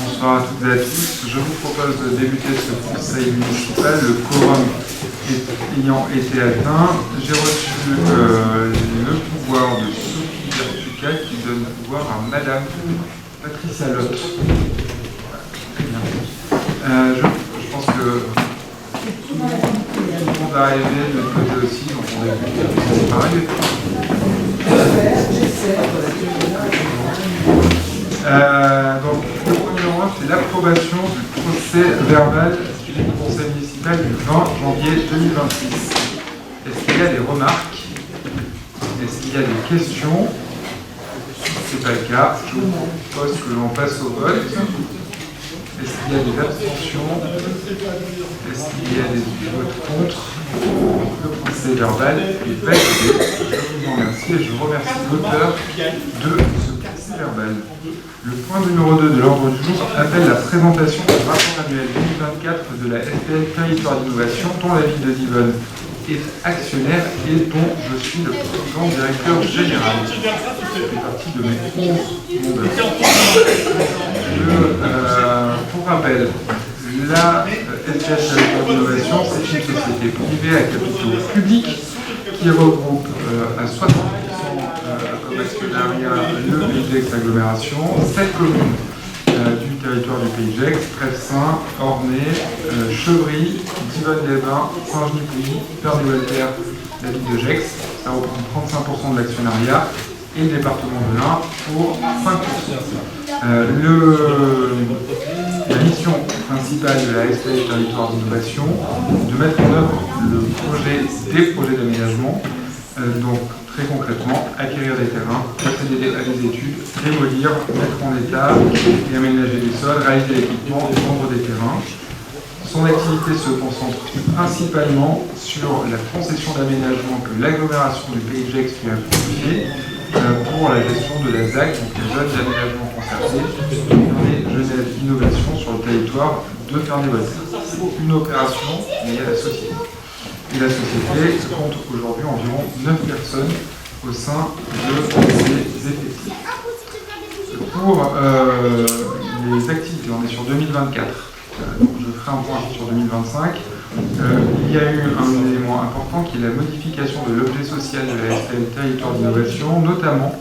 Bonsoir à toutes et à tous. Je vous propose de débuter ce conseil municipal, le quorum ayant été atteint. J'ai reçu le pouvoir de Sophie Bertuca qui donne le pouvoir à Madame Patricia Lotte. Très bien. Je pense que tout le monde va arriver de l'autre côté aussi, donc on débute. C'est pareil. Donc, le premier point, c'est l'approbation du procès verbal du conseil municipal du 20 janvier 2026. Est-ce qu'il y a des remarques? Est-ce qu'il y a des questions? Si ce n'est pas le cas, je vous propose que l'on passe au vote. Est-ce qu'il y a des abstentions? Est-ce qu'il y a des votes contre? Le procès verbal est validé. Je vous remercie et je remercie l'auteur de ce procès verbal. Le point numéro 2 de l'ordre du jour appelle la présentation du rapport annuel 2024 de la SPL Territoire d'Innovation, dont la ville de Divonne est actionnaire et dont je suis le président directeur général. Ça fait partie de mes 11 mandats. Pour rappel, la SPL Territoire d'Innovation, c'est une société privée à capitaux publics qui regroupe à 60% comme actionnariat le Pays d'Aix agglomération, 7 communes du territoire du Pays d'Aix, Trèves-Saint, Ornay, Chevry, Divonne-les-Bains, Saint-Genis-Pouilly, Ferney-Voltaire, la ville de Gex. Ça reprend 35% de l'actionnariat et le département de l'Ain pour 5%. La mission principale de la SPL Territoire d'Innovation, de mettre en œuvre des projets d'aménagement, donc très concrètement, acquérir des terrains, procéder à des études, démolir, mettre en état et aménager des sols, réaliser l'équipement et vendre des terrains. Son activité se concentre principalement sur la concession d'aménagement que l'agglomération du Pays de Gex lui a confiée pour la gestion de la ZAC, donc les zones d'aménagement concerté, et Genève Innovation sur le territoire de Ferney-Voltaire. C'est une opération liée à la société. Et la société compte aujourd'hui environ 9 personnes au sein de ses effectifs. Pour les activités, on est sur 2024. Donc je ferai un point sur 2025. Il y a eu un élément important qui est la modification de l'objet social de la SPL Territoire d'Innovation, notamment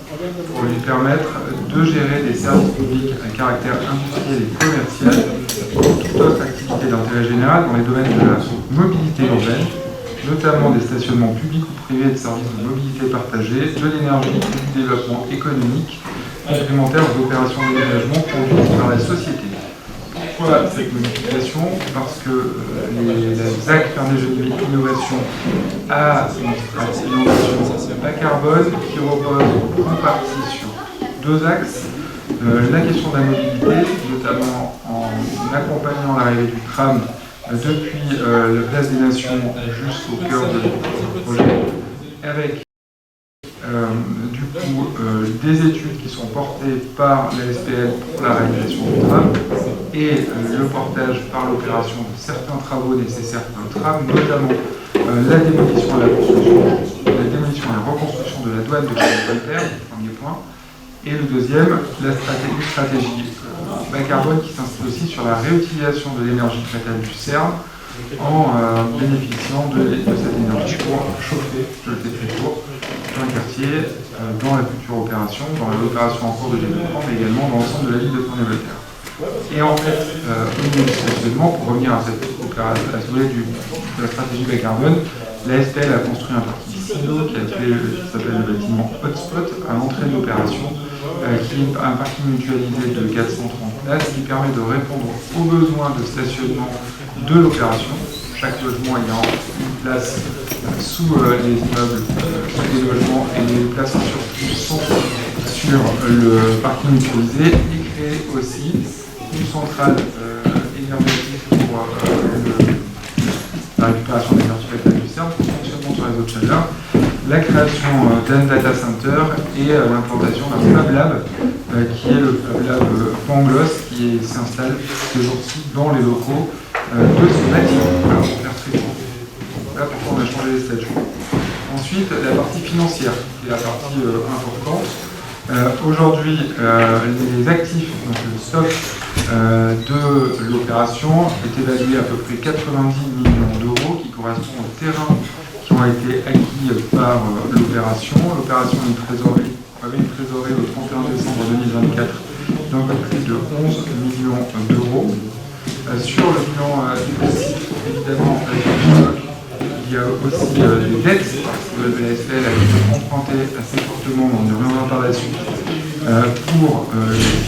pour lui permettre de gérer des services publics à caractère industriel et commercial pour toute autre activité d'intérêt général dans les domaines de la mobilité urbaine, notamment des stationnements publics ou privés de services de mobilité partagée, de l'énergie et du développement économique, complémentaires aux opérations d'aménagement conduites par la société. Pourquoi cette modification? Parce que la ZAC Ferney-Genève Innovation a une stratégie bas carbone qui repose en partie sur deux axes. La question de la mobilité, notamment en accompagnant l'arrivée du tram depuis la place des Nations jusqu'au cœur du projet, avec du coup des études qui sont portées par la SPL pour la réalisation du tram et le portage par l'opération de certains travaux nécessaires pour le tram, notamment la démolition et la reconstruction de la douane de Ferney-Voltaire, premier point. Et le deuxième, la stratégie bas carbone qui s'inscrit aussi sur la réutilisation de l'énergie fatale du CERN en bénéficiant de cette énergie pour chauffer, je le fais très court, dans le quartier, dans la future opération, dans l'opération en cours de développement, mais également dans l'ensemble de la ville de Ferney-Voltaire. Et en fait, au niveau du stationnement, pour revenir à cette opération, à ce volet de la stratégie bas carbone, la SPL a construit un parking silo qui s'appelle le bâtiment Hotspot à l'entrée de l'opération, qui est un parking mutualisé de 430 places qui permet de répondre aux besoins de stationnement de l'opération. Chaque logement ayant une place sous les immeubles, sous les logements, et les places en surplus sont sur le parking mutualisé, et créer aussi une centrale énergétique pour la récupération d'énergie fatale du CERN, pour le fonctionnement sur les eaux de chaleur, la création d'un data center et l'implantation d'un Fab Lab, qui est le Fab Lab Pangloss, qui s'installe ces jours-ci dans les locaux de ce bâtiment. Voilà, pour faire très court. Voilà pourquoi on a changé les statuts. Ensuite, la partie financière, qui est la partie importante. Aujourd'hui, les actifs, donc le stock de l'opération, est évalué à peu près 90 millions d'euros, qui correspond aux terrains qui ont été acquis par l'opération. L'opération avait une trésorerie au 31 décembre 2024 d'un peu plus de 11 millions d'euros. Sur le bilan défensif, évidemment, il y a aussi des dettes, parce que la SPL a été empruntée assez fortement, on y reviendra par la suite, pour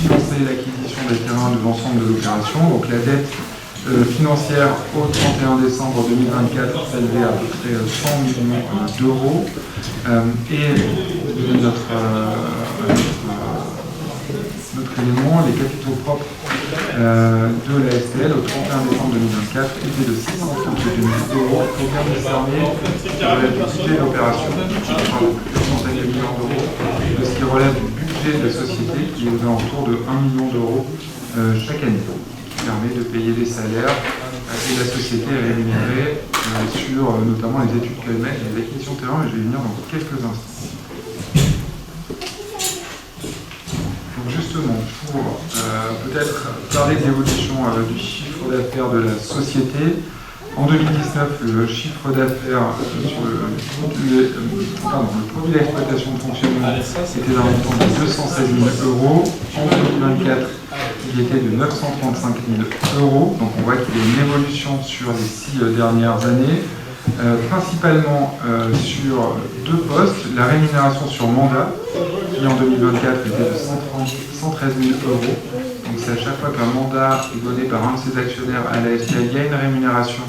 financer l'acquisition des terrains de l'ensemble de l'opération. Donc la dette financière au 31 décembre 2024 s'élevait à peu près 100 millions d'euros. Et notre élément, les capitaux propres de la SPL au 31 décembre 2024 étaient de 632 000 euros. Il faut bien discerner le budget d'opération, plusieurs centaines de millions d'euros, de ce qui relève du budget de la société qui est aux alentours de 1 million d'euros chaque année, qui permet de payer des salaires et la société est rémunérée sur notamment les études qu'elle met et les acquisitions de terrain, mais je vais y venir dans quelques instants. Justement, pour peut-être parler de l'évolution du chiffre d'affaires de la société, en 2019, le chiffre d'affaires sur le produit d'exploitation de fonctionnement était d'un montant de 216 000 euros. En 2024, il était de 935 000 euros. Donc on voit qu'il y a une évolution sur les 6 dernières années. Principalement sur 2 postes, la rémunération sur mandat, qui en 2024 était de 113 000 euros. Donc c'est à chaque fois qu'un mandat est donné par un de ses actionnaires à la SPL, il y a une rémunération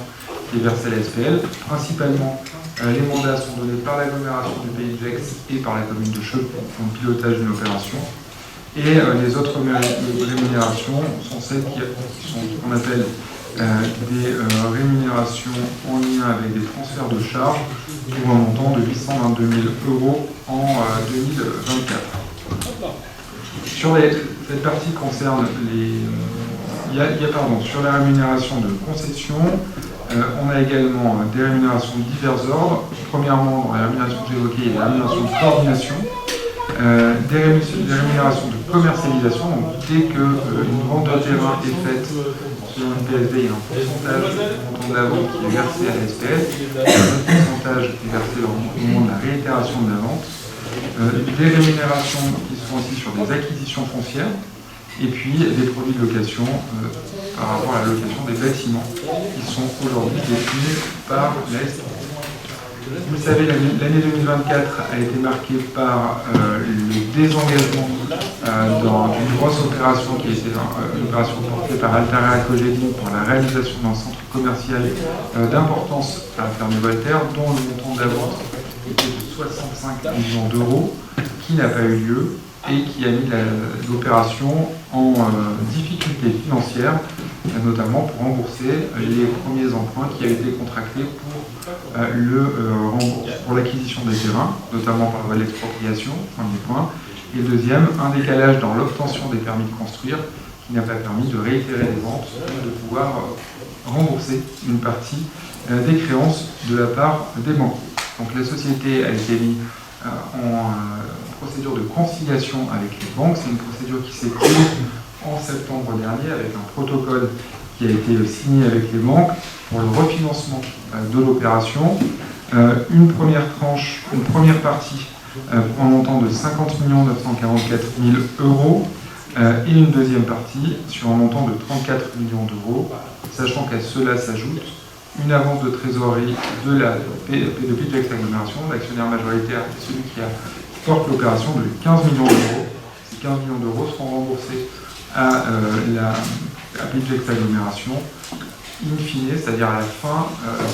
qui est versée à la SPL. Principalement, les mandats sont donnés par l'agglomération du Pays de Gex et par la commune de Cheux pour le pilotage d'une opération. Et les autres rémunérations sont celles qui sont ce qu'on appelle des rémunérations en lien avec des transferts de charges pour un montant de 822 000 euros en 2024. Sur cette partie concerne sur la rémunération de concession, on a également des rémunérations de divers ordres. Premièrement, dans la rémunération que j'ai évoquée, il y a la rémunération de coordination, des rémunérations de commercialisation. Donc, dès qu'une vente de terrain est faite, selon une PSV, il y a un pourcentage du montant de la vente qui est versé à la SPL, un autre pourcentage qui est versé au moment de la réitération de la vente, des rémunérations qui sont aussi sur des acquisitions foncières, et puis des produits de location par rapport à la location des bâtiments qui sont aujourd'hui détenus par la SPL. Vous le savez, l'année 2024 a été marquée par le désengagement d'une grosse opération qui était une opération portée par Altarea Cogedin pour la réalisation d'un centre commercial d'importance à Ferney-Voltaire, dont le montant de la vente était de 65 millions d'euros, qui n'a pas eu lieu et qui a mis l'opération en difficulté financière, notamment pour rembourser les premiers emprunts qui avaient été contractés pour l'acquisition des terrains, notamment par voie d'expropriation, premier point. Et le deuxième, un décalage dans l'obtention des permis de construire qui n'a pas permis de réitérer les ventes et de pouvoir rembourser une partie des créances de la part des banquiers. Donc la société a été mise en procédure de conciliation avec les banques. C'est une procédure qui s'est close en septembre dernier avec un protocole qui a été signé avec les banques pour le refinancement de l'opération. Une première tranche, une première partie pour un montant de 50 944 000 euros et une deuxième partie sur un montant de 34 millions d'euros, sachant qu'à cela s'ajoute une avance de trésorerie de la P2P Agglomération, l'actionnaire majoritaire et celui qui porte l'opération de 15 millions d'euros. Ces 15 millions d'euros seront remboursés à la P2P Agglomération in fine, c'est-à-dire à la fin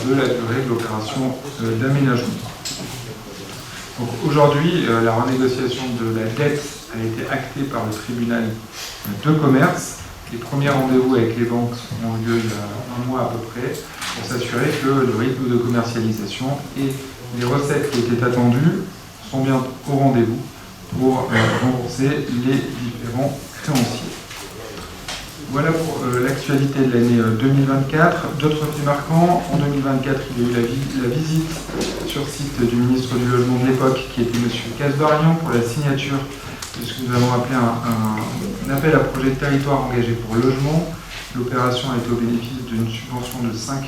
de la durée de l'opération d'aménagement. Donc aujourd'hui, la renégociation de la dette a été actée par le tribunal de commerce. Les premiers rendez-vous avec les banques ont eu lieu il y a un mois à peu près pour s'assurer que le rythme de commercialisation et les recettes qui étaient attendues sont bien au rendez-vous pour rembourser les différents créanciers. Voilà pour l'actualité de l'année 2024. D'autres faits marquants, en 2024, il y a eu la visite sur site du ministre du Logement de l'époque, qui était M. Casbarian, pour la signature de ce nous avons appelé un appel à projet de territoire engagé pour logement. L'opération a été au bénéfice d'une subvention de 5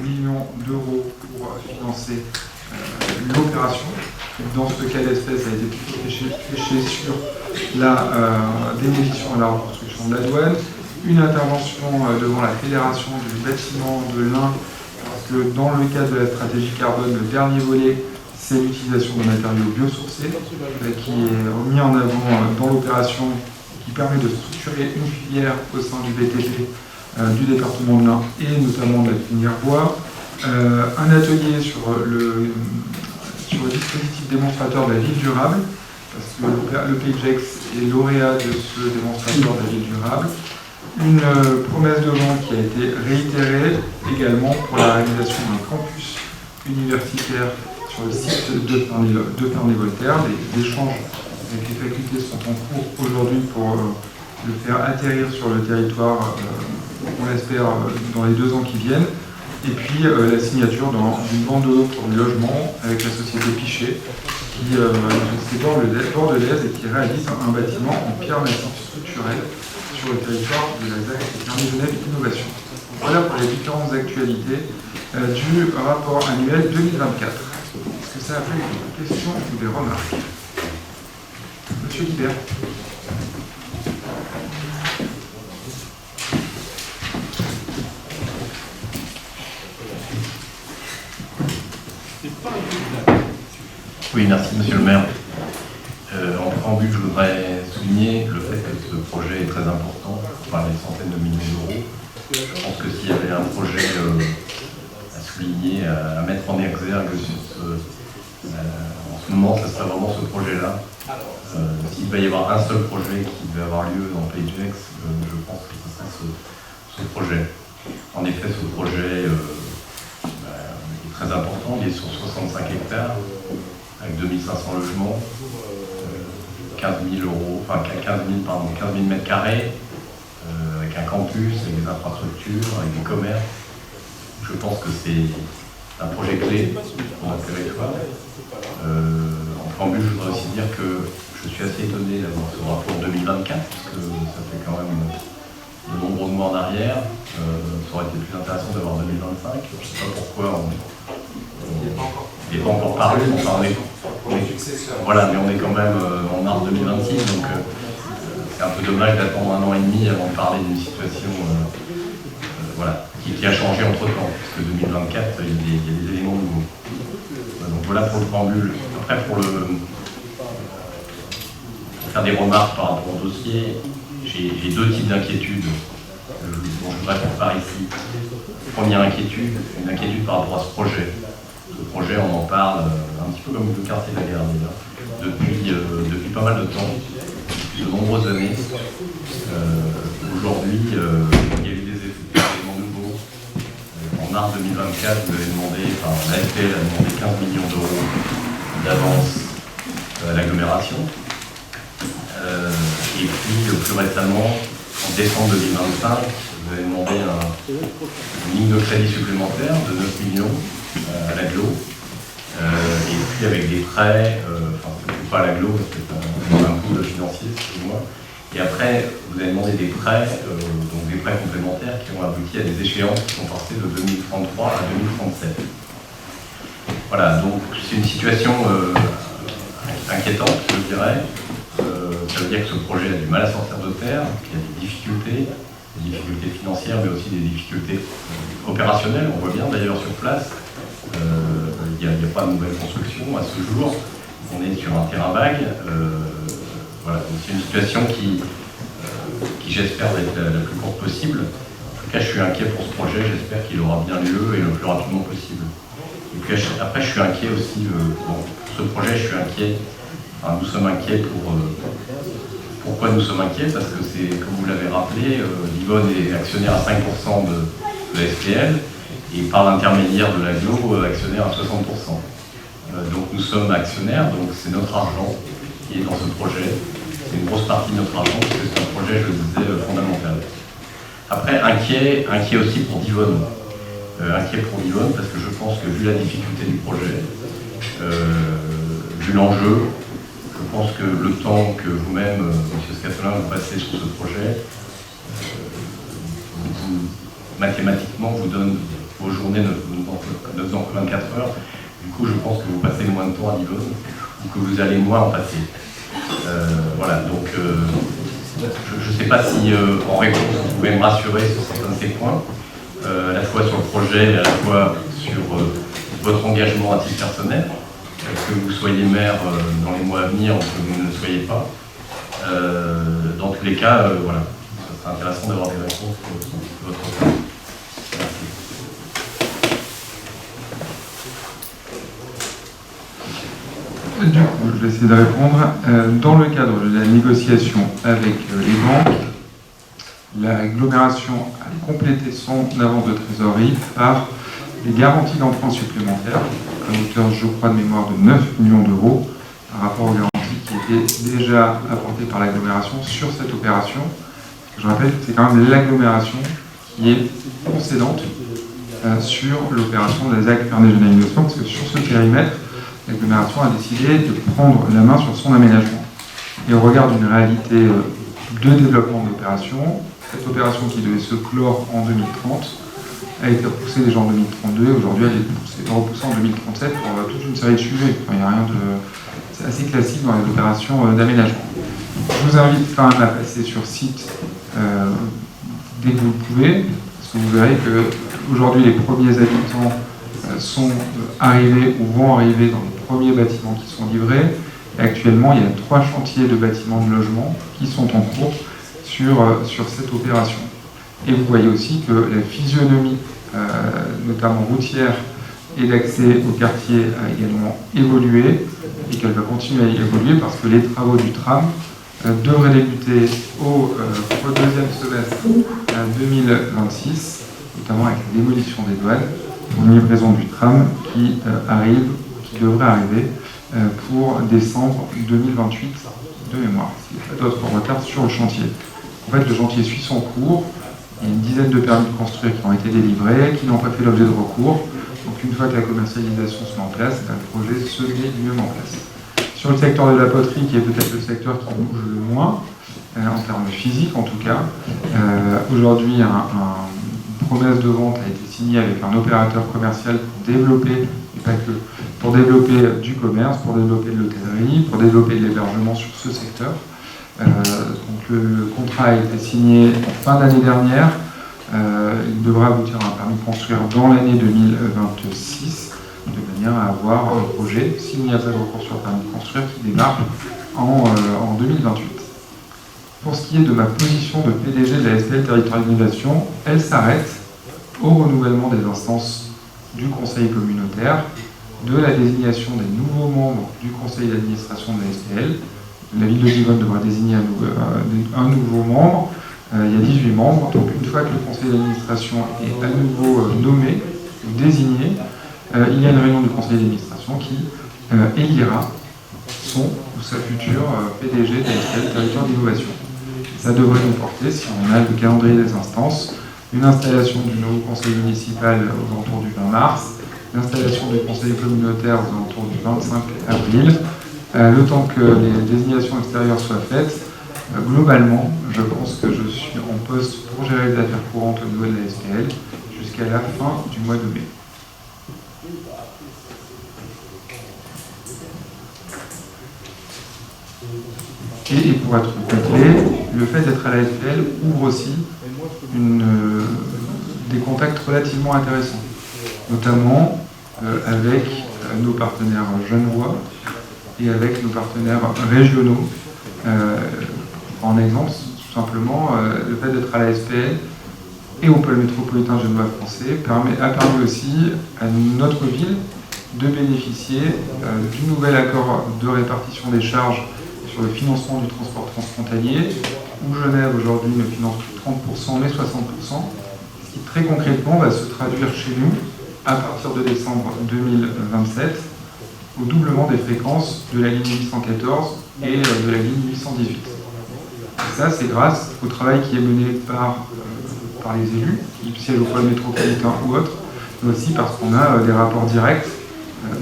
millions d'euros pour financer l'opération. Dans ce cas d'espèce, ça a été plutôt fléché sur la démolition et la reconstruction de la douane, une intervention devant la Fédération du bâtiment de l'Ain, parce que dans le cadre de la stratégie carbone, le dernier volet, c'est l'utilisation de matériaux biosourcés, qui est mis en avant dans l'opération, qui permet de structurer une filière au sein du BTP du département de l'Ain et notamment de la filière bois. Un atelier sur le dispositif démonstrateur de la ville durable, parce que le PGEX est lauréat de ce démonstrateur de la ville durable. Une promesse de vente qui a été réitérée également pour la réalisation d'un campus universitaire sur le site de Ferney-Voltaire. Les échanges avec les facultés sont en cours aujourd'hui pour le faire atterrir sur le territoire, on l'espère, dans les 2 ans qui viennent. Et puis la signature d'une vente de l'eau pour le logement avec la société Pichet, qui est bordelaise et qui réalise un bâtiment en pierre massive structurelle sur le territoire de la ZAC Ferney-Genève Innovation. Voilà pour les différentes actualités du rapport annuel 2024. Est-ce que ça a fait des questions ou des remarques? Monsieur Guibert. Oui, merci Monsieur le maire. En préambule, je voudrais souligner le fait que ce projet est très important, on parle des centaines de millions d'euros. Je pense que s'il y avait un projet à souligner, à mettre en exergue en ce moment, ce serait vraiment ce projet-là. S'il devait y avoir un seul projet qui devait avoir lieu dans PGEX, je pense que ce serait ce projet. En effet, ce projet est très important, il est sur 65 hectares, avec 2500 logements, 15 000 mètres carrés, avec un campus, avec des infrastructures, avec des commerces. Je pense que c'est un projet clé pour notre territoire. En préambule, je voudrais aussi dire que je suis assez étonné d'avoir ce rapport 2024, parce que ça fait quand même de nombreux mois en arrière. Ça aurait été plus intéressant d'avoir 2025. Je ne sais pas pourquoi il n'est pas encore paru. Enfin, voilà, mais on est quand même en mars 2026, donc c'est un peu dommage d'attendre 1 an et demi avant de parler d'une situation voilà, qui a changé entre-temps, parce que 2024, il y a des éléments nouveaux. Donc voilà pour le préambule. Après, pour faire des remarques par rapport au dossier, j'ai 2 types d'inquiétudes dont je voudrais faire part ici. Première inquiétude, une inquiétude par rapport à ce projet. Ce projet, on en parle un petit peu comme le quartier de la guerre depuis pas mal de temps, depuis de nombreuses années. Aujourd'hui, il y a eu des éléments nouveaux. En mars 2024, vous avez demandé, la SPL a demandé 15 millions d'euros d'avance à l'agglomération. Et puis, plus récemment, en décembre 2025, vous avez demandé une ligne de crédit supplémentaire de 9 millions à l'agglo. Et puis avec des prêts, pas à l'agglo, parce que c'est un coût financier, excusez-moi. Et après, vous avez demandé des prêts, donc des prêts complémentaires qui ont abouti à des échéances qui sont passées de 2033 à 2037. Voilà, donc c'est une situation inquiétante, je dirais. Ça veut dire que ce projet a du mal à sortir de terre, qu'il y a des difficultés financières, mais aussi des difficultés opérationnelles. On voit bien d'ailleurs sur place, il n'y a pas de nouvelle construction à ce jour. On est sur un terrain vague. Voilà, c'est une situation qui j'espère va être la plus courte possible. En tout cas, je suis inquiet pour ce projet. J'espère qu'il aura bien lieu et le plus rapidement possible. Et puis après, je suis inquiet aussi. Pour ce projet, je suis inquiet. Enfin, nous sommes inquiets pourquoi nous sommes inquiets? Parce que c'est, comme vous l'avez rappelé, Yvonne est actionnaire à 5% de SPL et par l'intermédiaire de l'agglo, actionnaire à 60%. Donc nous sommes actionnaires, donc c'est notre argent qui est dans ce projet. C'est une grosse partie de notre argent parce que c'est un projet, je le disais, fondamental. Après, inquiet aussi pour Yvonne. Inquiet pour Yvonne parce que je pense que vu la difficulté du projet, vu l'enjeu, je pense que le temps que vous-même, M. Scatolin, vous passez sur ce projet, mathématiquement, vous donne vos journées ne faisant que 24 heures. Du coup, je pense que vous passez moins de temps à Divonne, ou que vous allez moins en passer. Voilà, donc je ne sais pas si en réponse vous pouvez me rassurer sur certains de ces points, à la fois sur le projet et à la fois sur votre engagement à titre personnel, que vous soyez maire dans les mois à venir ou que vous ne le soyez pas. Dans tous les cas, voilà, ça serait intéressant d'avoir des réponses de votre part. Du coup, je vais essayer de répondre. Dans le cadre de la négociation avec les banques, l'agglomération a complété son avance de trésorerie par des garanties d'emprunt supplémentaires, à hauteur, je crois, de mémoire de 9 millions d'euros, par rapport aux garanties qui étaient déjà apportées par l'agglomération sur cette opération. Je rappelle que c'est quand même l'agglomération qui est concédante sur l'opération de la ZAC Ferney-Genève-Investion, parce que sur ce périmètre, l'agglomération a décidé de prendre la main sur son aménagement. Et au regard d'une réalité de développement de l'opération, cette opération qui devait se clore en 2030 a été repoussée déjà en 2032 et aujourd'hui elle est repoussée en 2037 pour toute une série de sujets. Enfin, il n'y a rien de... C'est assez classique dans les opérations d'aménagement. Je vous invite quand même à passer sur site dès que vous le pouvez, parce que vous verrez qu'aujourd'hui les premiers habitants sont arrivés ou vont arriver dans les premiers bâtiments qui sont livrés. Et actuellement, il y a 3 chantiers de bâtiments de logement qui sont en cours sur cette opération. Et vous voyez aussi que la physionomie, notamment routière et d'accès au quartier, a également évolué et qu'elle va continuer à évoluer parce que les travaux du tram devraient débuter au deuxième semestre 2026, notamment avec la démolition des douanes, pour une livraison du tram qui devrait arriver pour décembre 2028 de mémoire, s'il n'y a pas d'autres retards sur le chantier. En fait, le chantier suit son cours. Il y a une dizaine de permis de construire qui ont été délivrés, qui n'ont pas fait l'objet de recours. Donc une fois que la commercialisation se met en place, le projet se met lui-même en place. Sur le secteur de la poterie, qui est peut-être le secteur qui bouge le moins, en termes physiques en tout cas, aujourd'hui, une promesse de vente a été signée avec un opérateur commercial pour développer, et pas que, pour développer du commerce, pour développer de l'hôtellerie, pour développer de l'hébergement sur ce secteur. Donc le contrat a été signé en fin d'année dernière. Il devra aboutir à un permis de construire dans l'année 2026, de manière à avoir un projet, s'il n'y a pas de recours sur le permis de construire, qui démarre en 2028. Pour ce qui est de ma position de PDG de la SPL Territoire d'Innovation, elle s'arrête au renouvellement des instances du conseil communautaire, de la désignation des nouveaux membres du conseil d'administration de la SPL. La ville de Divonne devra désigner un nouveau membre. Il y a 18 membres. Donc une fois que le conseil d'administration est à nouveau nommé, désigné, il y a une réunion du conseil d'administration qui élira son ou sa future PDG de la SPL Territoire d'Innovation. Ça devrait nous porter, si on a le calendrier des instances, une installation du nouveau conseil municipal aux alentours du 20 mars, l'installation du conseil communautaire aux alentours du 25 avril, le temps que les désignations extérieures soient faites. Globalement, je pense que je suis en poste pour gérer les affaires courantes au niveau de la SPL jusqu'à la fin du mois de mai. Et pour être complet, le fait d'être à la SPL ouvre aussi des contacts relativement intéressants, notamment avec nos partenaires genevois et avec nos partenaires régionaux. En exemple, tout simplement, le fait d'être à la SPL et au pôle métropolitain genevois français a permis aussi à notre ville de bénéficier du nouvel accord de répartition des charges sur le financement du transport transfrontalier, où Genève aujourd'hui ne finance plus 30%, mais 60%, ce qui très concrètement va se traduire chez nous, à partir de décembre 2027, au doublement des fréquences de la ligne 814 et de la ligne 818. Et ça, c'est grâce au travail qui est mené par les élus, qui siègent au pôle métropolitain ou autres, mais aussi parce qu'on a des rapports directs,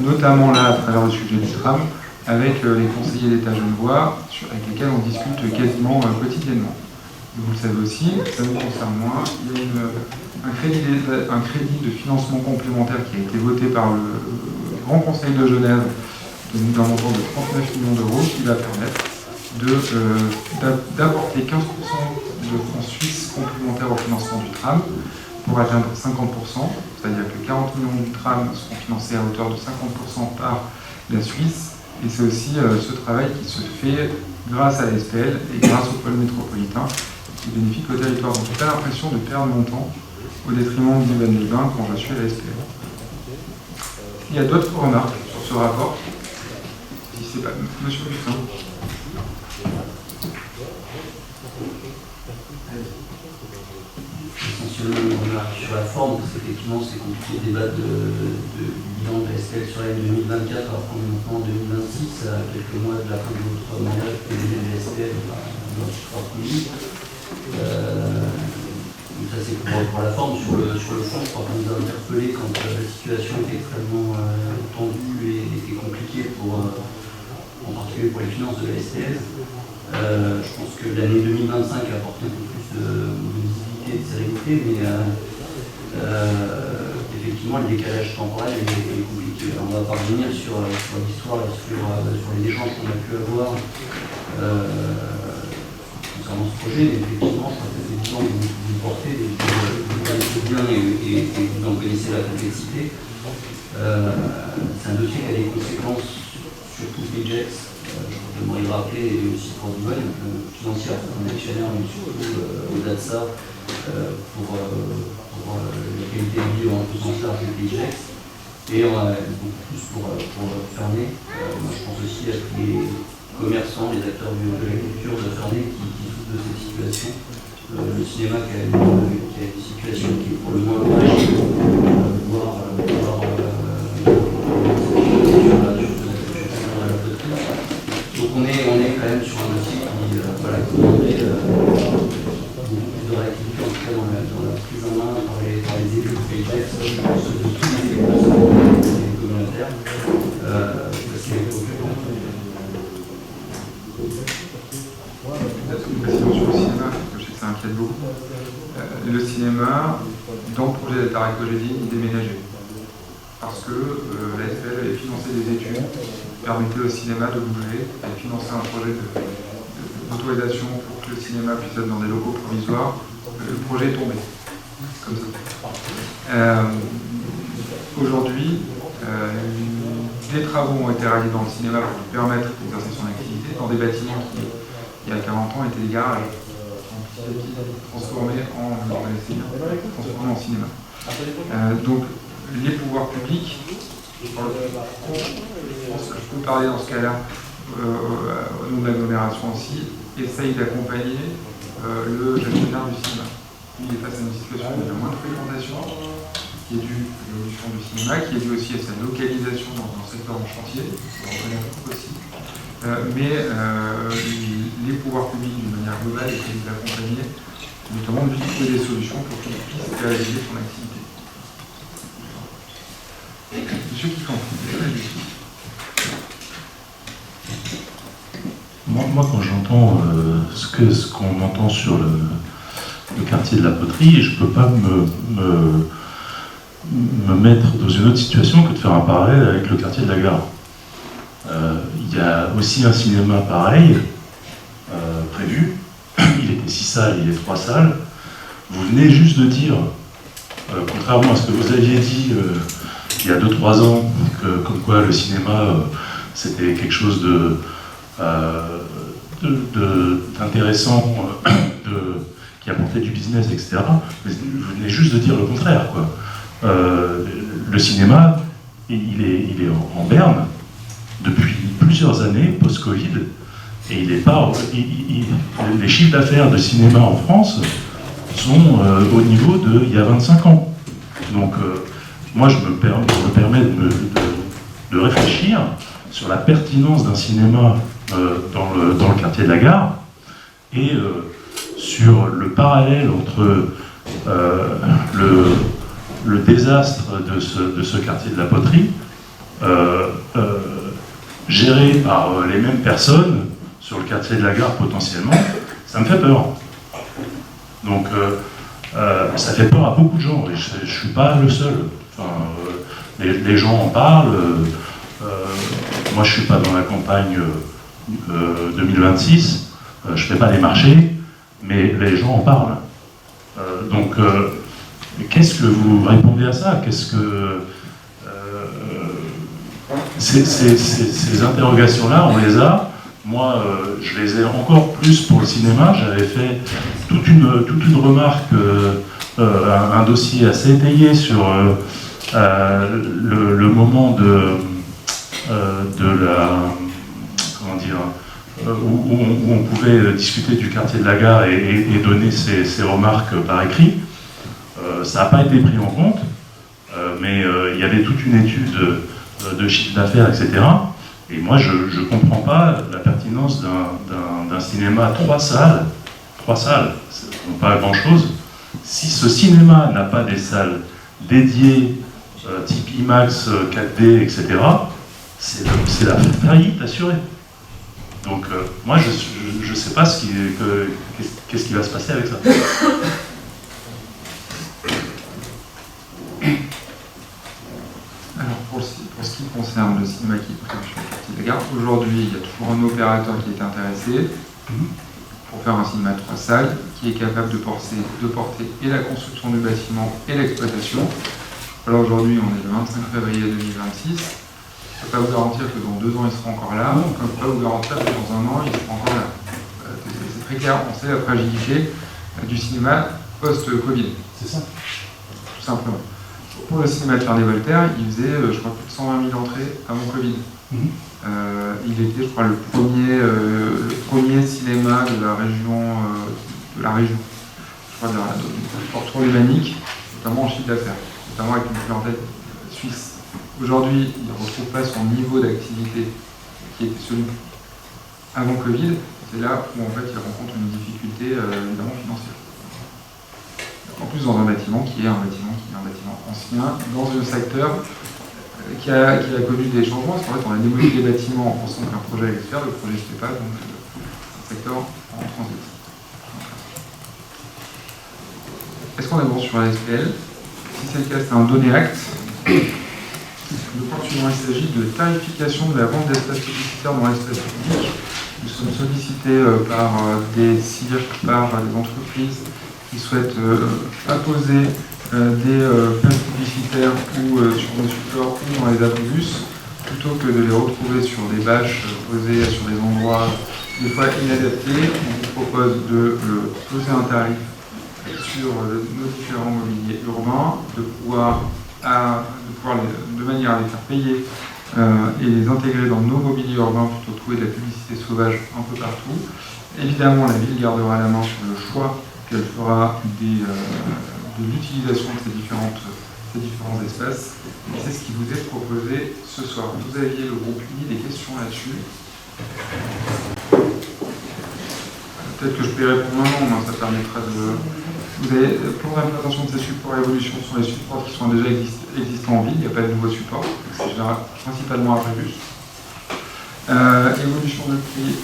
notamment là, à travers le sujet du tram, avec les conseillers d'État genevois, avec lesquels on discute quasiment quotidiennement. Vous le savez aussi, ça nous concerne moins, il y a un crédit de financement complémentaire qui a été voté par le Grand Conseil de Genève d'un montant de 39 millions d'euros qui va permettre d'apporter 15% de fonds suisses complémentaires au financement du tram pour atteindre 50%, c'est-à-dire que 40 millions du tram seront financés à hauteur de 50% par la Suisse. Et c'est aussi ce travail qui se fait grâce à la SPL et grâce au pôle métropolitain qui bénéficie au territoire. Donc j'ai pas l'impression de perdre mon temps au détriment du Val-des-Bains quand je suis à la SPL. Il y a d'autres remarques sur ce rapport. Si c'est pas Monsieur Bustin. Essentiellement une remarque sur la forme, parce qu'effectivement c'est compliqué de débattre du bilan de la SPL sur l'année 2024 alors qu'on est maintenant en 2026, à quelques mois de la fin de votre mandat de PDG de la SPL dans notre propre pays. Donc ça c'est pour la forme. Sur le fond, je crois qu'on nous a interpellé quand la situation était extrêmement tendue et compliquée en particulier pour les finances de la SPL. Je pense que l'année 2025 a apporté un peu plus de visibilité et de sérénité, mais effectivement le décalage temporel est compliqué. Alors, on va parvenir sur l'histoire et sur les échanges qu'on a pu avoir concernant ce projet, mais effectivement, je crois que c'est évident que vous le portez, vous connaissez bien et vous en connaissez la complexité. C'est un dossier qui a des conséquences sur tout le budget. Je voudrais le rappeler, et aussi pour Dubaï, financière, pour un actionnaire, mais surtout au-delà de ça, pour la qualité de vie en plus en charge du budget. Et beaucoup plus pour Ferney. Moi, je pense aussi à tous les commerçants, les acteurs de la culture de Ferney qui souffrent de cette situation. Le cinéma qui a une situation qui est pour le moins fragile, donc on est quand même sur un dossier qui demanderait beaucoup plus de réactivité, en tout cas dans la prise en main par les élus de PGF, ceux de tous les élus communautaires, c'est préoccupant. Une question sur le cinéma, parce que je sais que ça inquiète beaucoup. Le cinéma, dans le projet d'État Écologie, il déménageait. Parce que la SPL avait financé des études, permettait au cinéma de bouger, avait financé un projet d'autorisation pour que le cinéma puisse être dans des locaux provisoires. Le projet est tombé. Comme ça. Aujourd'hui, des travaux ont été réalisés dans le cinéma pour lui permettre d'exercer son activité dans des bâtiments qui, il y a 40 ans, étaient des garages, transformés en cinéma. Donc, les pouvoirs publics, je pense que je peux parler dans ce cas-là au nom de l'agglomération aussi, essayent d'accompagner le gestionnaire du cinéma. Il est face à une situation où il y a moins de fréquentation, qui est due à l'évolution du cinéma, qui est due aussi à sa localisation dans un secteur en chantier, on reconnaît aussi. Mais les pouvoirs publics, d'une manière globale, essayent d'accompagner, notamment de trouver des solutions pour qu'il puisse réaliser son activité. Monsieur Kiffon, moi, quand j'entends ce qu'on entend sur le quartier de la Poterie, je ne peux pas me mettre dans une autre situation que de faire un parallèle avec le quartier de la Gare. Il y a aussi un cinéma pareil, prévu. Il était 6 salles, il est 3 salles. Vous venez juste de dire, contrairement à ce que vous aviez dit il y a 2-3 ans, comme quoi le cinéma c'était quelque chose d'intéressant, qui apportait du business, etc. Vous venez juste de dire le contraire, quoi. Le cinéma, il est en berne depuis plusieurs années, post-Covid, et il est pas. Les chiffres d'affaires de cinéma en France sont au niveau d'il y a 25 ans. Donc, moi, je me permets de réfléchir sur la pertinence d'un cinéma dans le quartier de la Gare et sur le parallèle entre le désastre de ce quartier de la Poterie géré par les mêmes personnes sur le quartier de la Gare potentiellement, ça me fait peur. Donc ça fait peur à beaucoup de gens, et je ne suis pas le seul. Enfin, les gens en parlent. Moi je ne suis pas dans la campagne 2026, je ne fais pas les marchés, mais les gens en parlent. Donc qu'est-ce que vous répondez à ça? Qu'est-ce que ces interrogations-là, on les a. Moi, je les ai encore plus pour le cinéma. J'avais fait toute une remarque, un dossier assez étayé sur le moment de la... Comment dire, où on pouvait discuter du quartier de la Gare et donner ses remarques par écrit. Ça n'a pas été pris en compte, mais il y avait toute une étude de chiffre d'affaires, etc. Et moi, je ne comprends pas la pertinence d'un cinéma à 3 salles, c'est pas grand-chose. Si ce cinéma n'a pas des salles dédiées, type IMAX, 4D, etc., c'est la faillite assurée. Donc moi, je ne sais pas qu'est-ce qui va se passer avec ça. Alors pour ce qui concerne le cinéma qui est prévu sur le quartier de la Gare, aujourd'hui il y a toujours un opérateur qui est intéressé pour faire un cinéma de 3 salles qui est capable de porter et la construction du bâtiment et l'exploitation. Alors aujourd'hui on est le 25 février 2026. Je ne peux pas vous garantir que dans 2 ans il sera encore là, je ne peux pas vous garantir que dans 1 an il sera encore là. C'est très clair, on sait la fragilité du cinéma post-Covid. C'est ça. Tout simplement. Pour le cinéma de Charles-Voltaire, il faisait, je crois, plus de 120 000 entrées avant Covid. Il était, je crois, le premier cinéma de la région, je crois, du porteur lémanique, notamment en chiffre d'affaires, notamment avec une clientèle suisse. Aujourd'hui, il ne retrouve pas son niveau d'activité qui était celui avant Covid. C'est là où en fait il rencontre une difficulté évidemment financière. En plus dans un bâtiment qui est un bâtiment ancien, dans un secteur qui a connu des changements, parce qu'en fait on a démoli des bâtiments en pensant qu'un projet allait se faire, le projet ne se fait pas, donc c'est un secteur en transit. Est-ce qu'on avance sur la SPL? Si c'est le cas, c'est un donné acte. Le point suivant, il s'agit de tarification de la vente d'espaces publicitaires dans l'espace public. Nous sommes sollicités par des cirques, par des entreprises qui souhaitent imposer des places publicitaires ou sur nos supports ou dans les abribus, plutôt que de les retrouver sur des bâches posées sur des endroits des fois inadaptés. On vous propose de poser un tarif sur nos différents mobiliers urbains, de manière à les faire payer et les intégrer dans nos mobiliers urbains plutôt que trouver de la publicité sauvage un peu partout. Évidemment, la ville gardera la main sur le choix qu'elle fera de l'utilisation de ces différents espaces. Et c'est ce qui vous est proposé ce soir. Vous aviez, le groupe uni, des questions là-dessus. Peut-être que je peux y répondre maintenant, ça permettra de... Vous avez, pour l'implantation de ces supports et évolution, ce sont les supports qui sont déjà existants en ville, il n'y a pas de nouveaux supports, c'est principalement abribus. Évolution de prix,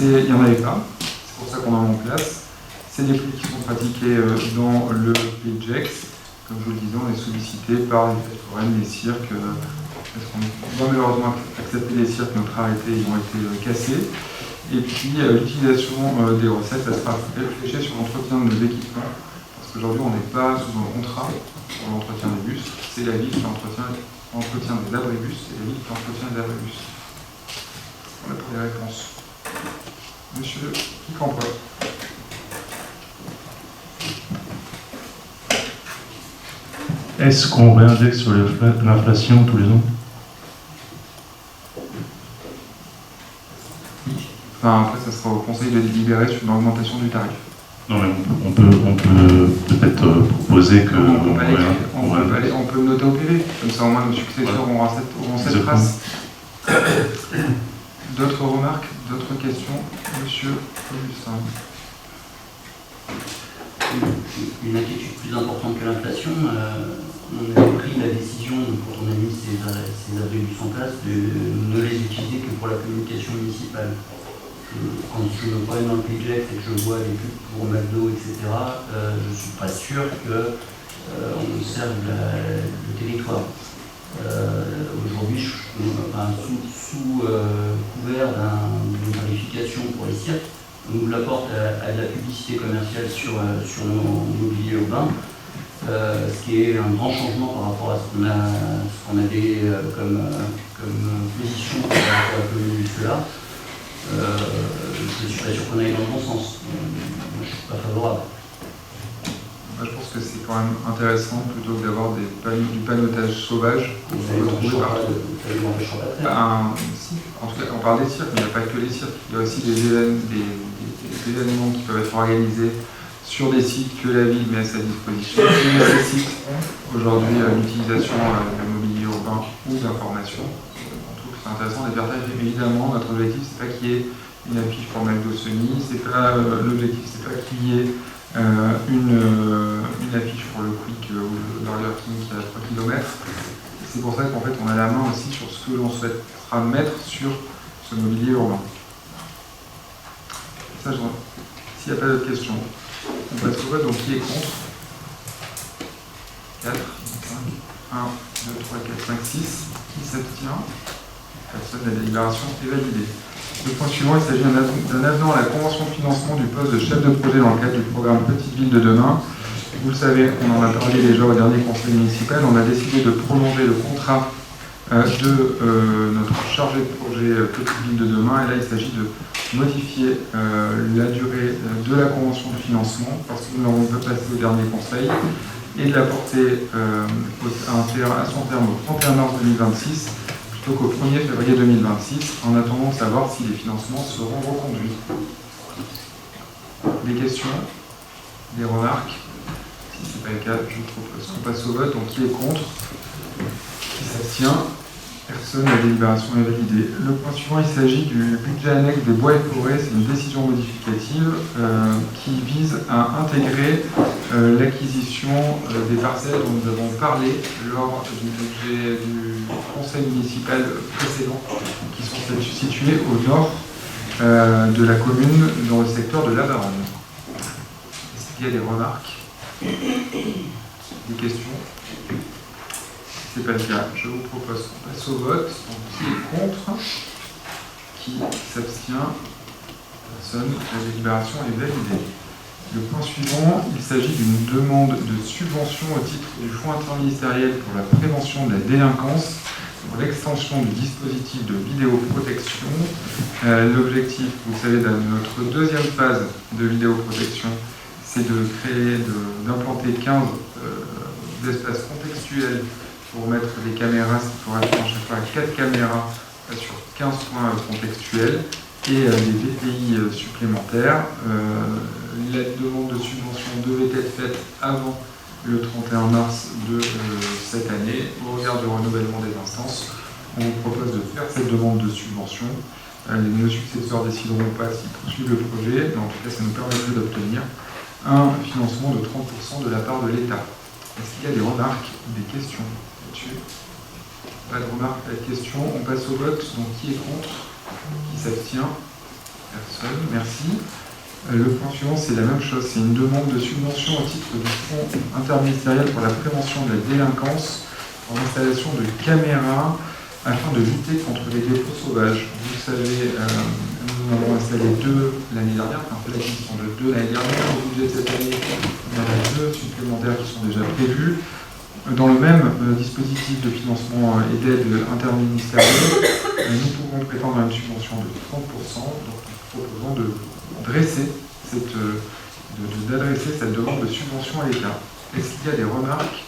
il n'y en avait pas, c'est pour ça qu'on a mis en place. C'est des prix qui sont pratiqués dans le PGEX. Comme je vous le disais, on est sollicité par les fêtes foraines, les cirques, parce qu'on doit malheureusement accepter les cirques, notre arrêté, ils ont été cassés. Et puis l'utilisation des recettes, ça sera réfléchie sur l'entretien de nos équipements, parce qu'aujourd'hui on n'est pas sous un contrat pour l'entretien des bus, c'est la ville qui entretient des abribus, c'est la ville qui entretient les abribus. Voilà pour les réponses. Monsieur Picampois. Est-ce qu'on réindexe sur l'inflation tous les ans? Enfin, après, ça sera au Conseil de délibérer sur une augmentation du tarif. Non, mais on peut peut-être proposer que... On peut le noter au PV, comme ça au moins nos successeurs auront cette trace. D'autres remarques, d'autres questions? Monsieur Augustin. Une inquiétude plus importante que l'inflation, on avait pris la décision, quand on a mis ces abribus en place, de ne les utiliser que pour la communication municipale. Quand je me promène dans le Pays de Gex et que je vois les pubs pour McDo, etc., je ne suis pas sûr qu'on serve le territoire. Aujourd'hui, sous couvert d'une tarification pour les cirques, on ouvre la porte à de la publicité commerciale sur nos mobiliers urbains, ce qui est un grand changement par rapport à ce qu'on avait comme position pour la commune du là. Je ne suis pas sûr qu'on aille dans le bon sens. Moi, je ne suis pas favorable. Moi, je pense que c'est quand même intéressant plutôt que d'avoir du panneautage sauvage. Vous n'empêchera pas de faire. Si, en tout cas, on parle des cirques, mais il n'y a pas que les cirques. Il y a aussi des événements qui peuvent être organisés sur des sites que la ville met à sa disposition, qui nécessitent aujourd'hui l'utilisation de mobilier urbain ou d'information. C'est intéressant de partager. Évidemment, notre objectif, c'est pas qu'il y ait une affiche pour McDo Sony, c'est pas l'objectif, c'est pas qu'il y ait une affiche pour le Quick ou le Burger King qui est à 3 km. C'est pour ça qu'en fait, on a la main aussi sur ce que l'on souhaitera mettre sur ce mobilier urbain. Ça, s'il n'y a pas d'autres questions, on passe au vote. Donc, qui est contre? 4, 5, 1, 2, 3, 4, 5, 6. Qui s'abstient? Personne. La délibération est validée. Le point suivant, il s'agit d'un avenant à la convention de financement du poste de chef de projet dans le cadre du programme Petite Ville de demain. Vous le savez, on en a parlé déjà au dernier conseil municipal, on a décidé de prolonger le contrat de notre chargé de projet Petite Ville de demain. Et là, il s'agit de modifier la durée de la convention de financement, parce que nous l'avons passé au dernier conseil, et de la porter à son terme au 31 mars 2026, plutôt qu'au 1er février 2026, en attendant de savoir si les financements seront reconduits. Des questions? Des remarques? Si ce n'est pas le cas, je vous propose qu'on passe au vote. Donc, qui est contre? Qui s'abstient? Personne. La délibération est validée. Le point suivant, il s'agit du budget annexe des bois et forêts. C'est une décision modificative qui vise à intégrer l'acquisition des parcelles dont nous avons parlé lors du budget du conseil municipal précédent, qui sont situées au nord de la commune, dans le secteur de la Baronne. Est-ce qu'il y a des remarques? Des questions? Si ce n'est pas le cas, je vous propose qu'on passe au vote. Donc, qui est contre? Qui s'abstient? Personne. La délibération est validée. Le point suivant, il s'agit d'une demande de subvention au titre du Fonds interministériel pour la prévention de la délinquance pour l'extension du dispositif de vidéoprotection. L'objectif, vous savez, de notre deuxième phase de vidéoprotection, c'est d'implanter 15 espaces contextuels pour mettre des caméras, il faudra à chaque fois 4 caméras sur 15 points contextuels et des VPI supplémentaires. La demande de subvention devait être faite avant le 31 mars de cette année. Au regard du renouvellement des instances, on vous propose de faire cette demande de subvention. Nos successeurs décideront pas s'ils poursuivent le projet, mais en tout cas, ça nous permettrait d'obtenir un financement de 30% de la part de l'État. Est-ce qu'il y a des remarques, des questions là-dessus? Pas de remarques, pas de questions. On passe au vote. Donc, qui est contre? Qui s'abstient? Personne. Merci. Le point suivant, c'est la même chose. C'est une demande de subvention au titre du Fonds interministériel pour la prévention de la délinquance pour l'installation de caméras afin de lutter contre les dépôts sauvages. Vous le savez, nous en avons installé 2 l'année dernière, enfin, fait l'acquisition de 2 l'année dernière. Au budget de cette année, il y en a 2 supplémentaires qui sont déjà prévus. Dans le même dispositif de financement et d'aide interministérielle, nous pouvons prétendre à une subvention de 30%. Donc, nous proposons d'adresser cette demande de subvention à l'État. Est-ce qu'il y a des remarques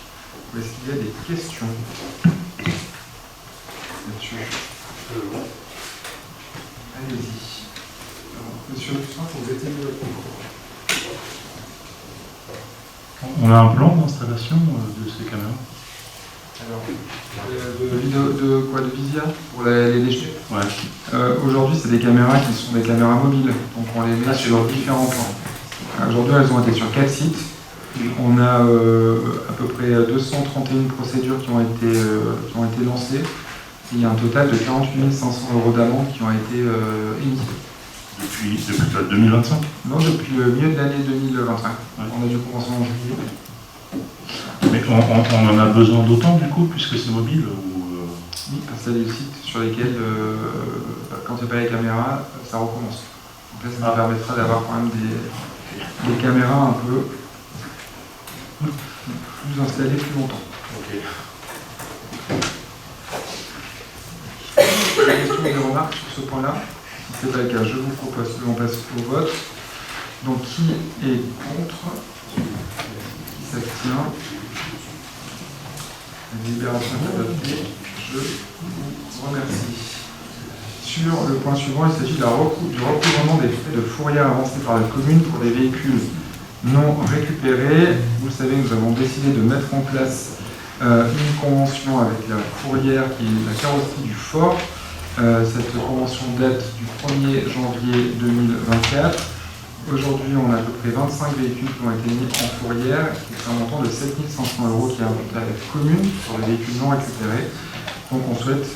ou est-ce qu'il y a des questions là-dessus? Allez-y. Monsieur Lucien, vous êtes ému au concours. On a un plan d'installation de ces caméras? Alors, de quoi? De Visia pour les déchets? Ouais. Aujourd'hui, c'est des caméras qui sont des caméras mobiles, donc on les met sur différents plans. Aujourd'hui, elles ont été sur 4 sites. On a à peu près 231 procédures qui ont été lancées. Il y a un total de 48 500 € d'amende qui ont été émis. Depuis 2025 ? Non, depuis le milieu de l'année 2025. Ouais. On a dû commencer en juillet. Mais on en a besoin d'autant du coup, puisque c'est mobile Oui, parce qu'il y a des sites sur lesquels, quand il n'y a pas les caméras, ça recommence. Donc là, ça nous permettra d'avoir quand même des caméras un peu plus installées plus longtemps. Ok. Des questions ou des remarques sur ce point-là? Si ce n'est pas le cas, je vous propose que l'on passe au vote. Donc, qui est contre? Qui s'abstient? La délibération est adoptée. Je vous remercie. Sur le point suivant, il s'agit du recouvrement des frais de fourrière avancés par la commune pour des véhicules non récupérés. Vous le savez, nous avons décidé de mettre en place une convention avec la fourrière qui est la carrosserie du Fort. Cette convention date du 1er janvier 2024. Aujourd'hui, on a à peu près 25 véhicules qui ont été mis en fourrière, c'est un montant de 7 500 € qui est imputé à la commune sur les véhicules non récupérés. Donc on souhaite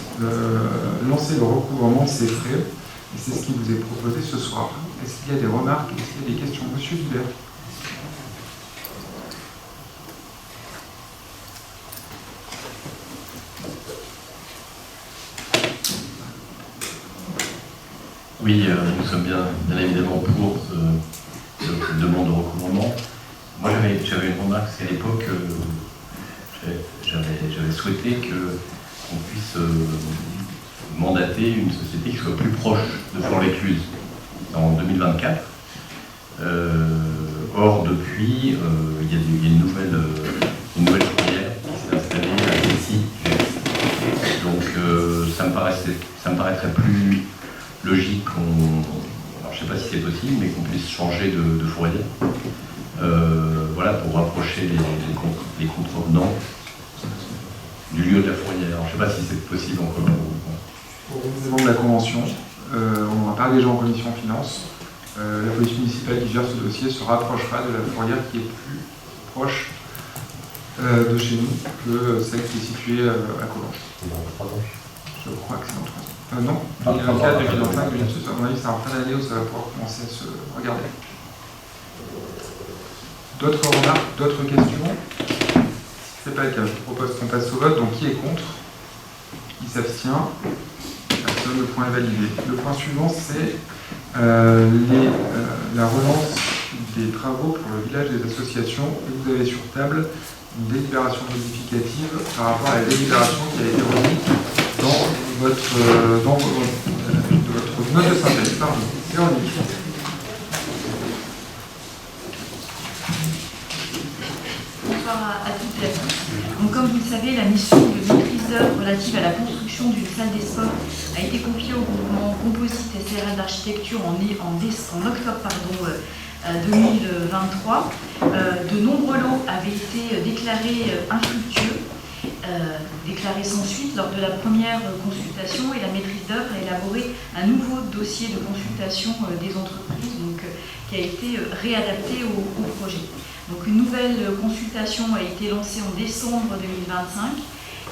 lancer le recouvrement de ces frais, et c'est ce qui vous est proposé ce soir. Est-ce qu'il y a des remarques? Est-ce qu'il y a des questions? Monsieur Guibert. Oui, nous sommes bien évidemment pour cette demande de recouvrement. Moi, j'avais une remarque, c'est à l'époque, j'avais souhaité qu'on puisse mandater une société qui soit plus proche de Fort-l'Écluse en 2024. Or, depuis, il y a une nouvelle fourrière qui s'est installée à Tessy. Donc, ça me paraîtrait plus logique alors je ne sais pas si c'est possible, mais qu'on puisse changer de fourrière. Voilà, pour rapprocher les contrevenants du lieu de la fourrière. Alors, je ne sais pas si c'est possible encore. Pour le de la convention, on en a parlé déjà en commission finance. La police municipale qui gère ce dossier se rapprochera de la fourrière qui est plus proche de chez nous que celle qui est située à Collonges. Je crois que c'est dans 3 ans. Non, 2024, 2025, 2026, à mon avis, c'est en fin d'année où ça va pouvoir commencer à se regarder. D'autres remarques, d'autres questions? Si ce n'est pas le cas, je vous propose qu'on passe au vote. Donc, qui est contre? Qui s'abstient? Personne, le point est validé. Le point suivant, c'est la relance des travaux pour le village des associations. Et vous avez sur table une délibération modificative par rapport à la délibération qui a été remise dans votre note de synthèse. Pardon. Véronique. Bonsoir à toutes et à tous. Donc, comme vous le savez, la mission de maîtrise d'œuvre relative à la construction d'une salle des sports a été confiée au groupement Composite SRL d'architecture en octobre 2023. De nombreux lots avaient été déclarés infructueux, déclarés sans suite lors de la première consultation, et la maîtrise d'œuvre a élaboré un nouveau dossier de consultation des entreprises qui a été réadapté au projet. Donc une nouvelle consultation a été lancée en décembre 2025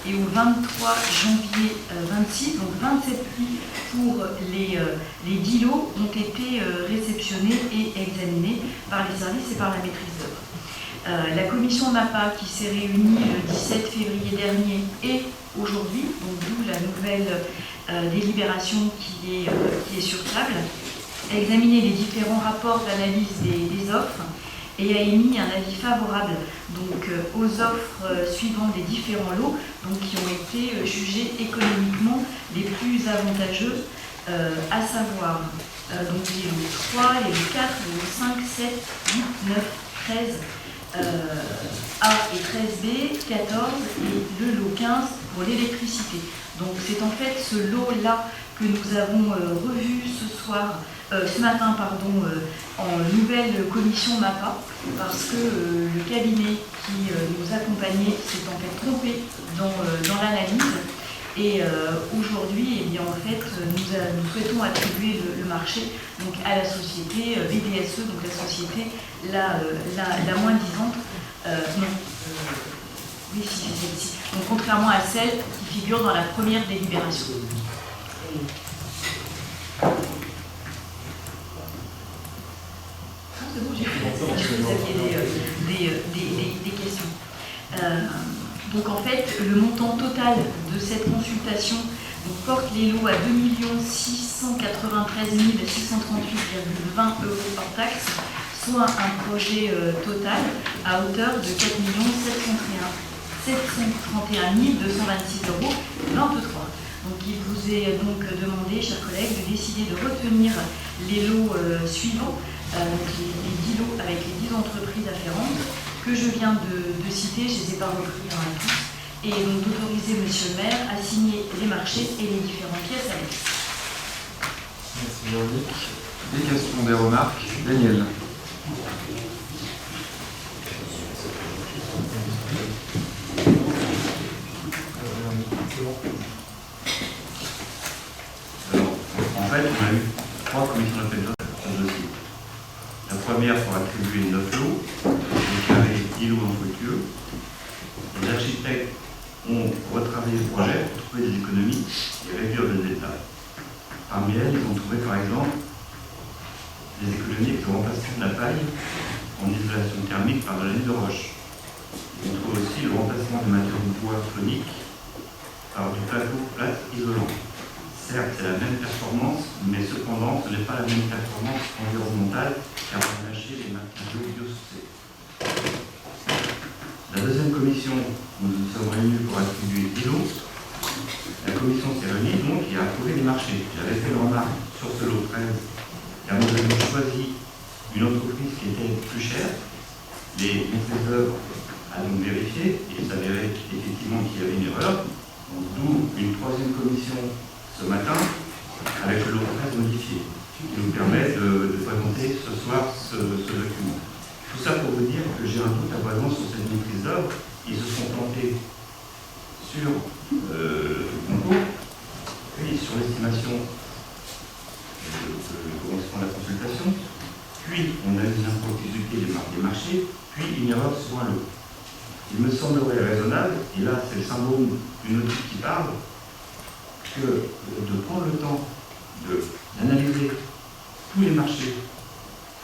et au 23 janvier 26, donc 27 prix pour les 10 lots ont été réceptionnés et examinés par les services et par la maîtrise d'œuvre. La commission MAPA qui s'est réunie le 17 février dernier et aujourd'hui, donc d'où la nouvelle délibération qui est sur table, a examiné les différents rapports d'analyse des offres et a émis un avis favorable donc, aux offres suivant les différents lots donc, qui ont été jugés économiquement les plus avantageux, à savoir donc les lots 3, les lots 4, les lots 5, 7, 8, 9, 13, A et 13B, 14 et le lot 15 pour l'électricité. Donc c'est en fait ce lot-là que nous avons revu ce matin, en nouvelle commission MAPA, parce que le cabinet qui nous accompagnait s'est en fait trompé dans l'analyse. Et aujourd'hui, eh bien, en fait, nous souhaitons attribuer le marché donc, à la société BDSE, donc la société la moins disante, Non. Oui, si, c'est celle-ci. Donc, contrairement à celle qui figure dans la première délibération. C'est bon, j'ai fait vous aviez des questions. Donc en fait, le montant total de cette consultation porte les lots à 2 693 638,20 € hors taxe, soit un projet total à hauteur de 4 731 226,23 €. Donc il vous est donc demandé, chers collègues, de décider de retenir les lots suivants, les 10 lots avec les 10 entreprises afférentes que je viens de citer, je ne les ai pas repris à tous, et donc d'autoriser Monsieur le maire à signer les marchés et les différentes pièces annexes. Merci Véronique. Des questions, des remarques? Daniel. Alors, en fait, on a eu 3 commissions d'appel d'offres sur ce dossier. La première pour attribuer 9 lots, déclaré îlot infructueux. Les architectes ont retravaillé le projet pour trouver des économies et réduire le détail. Parmi elles, ils ont trouvé par exemple des économies avec le remplacement de la paille en isolation thermique par de la laine de roche. Ils ont trouvé aussi le remplacement des matières de bois phonique par du plateau plate isolant. Certes, c'est la même performance, mais cependant, ce n'est pas la même performance environnementale car on a lâché les matériaux biosourcés. La deuxième commission, nous nous sommes réunis pour attribuer 10 lots. La commission s'est réunie donc et a approuvé les marchés. J'avais fait une remarque sur ce lot 13 car nous avons choisi une entreprise qui était plus chère. Les maîtrises d'œuvre a donc vérifié et il s'avérait effectivement qu'il y avait une erreur. D'où une troisième commission ce matin avec le lot 13 modifié qui nous permet de présenter ce soir ce document. Tout ça pour vous dire que j'ai un doute vraiment sur cette maîtrise d'œuvre. Ils se sont plantés sur le concours, puis sur l'estimation de correspond à la consultation, puis on a une improvisité des marchés, puis une erreur sur un lot. Il me semblerait raisonnable, et là c'est le syndrome d'une audit qui parle, que de prendre le temps d'analyser tous les marchés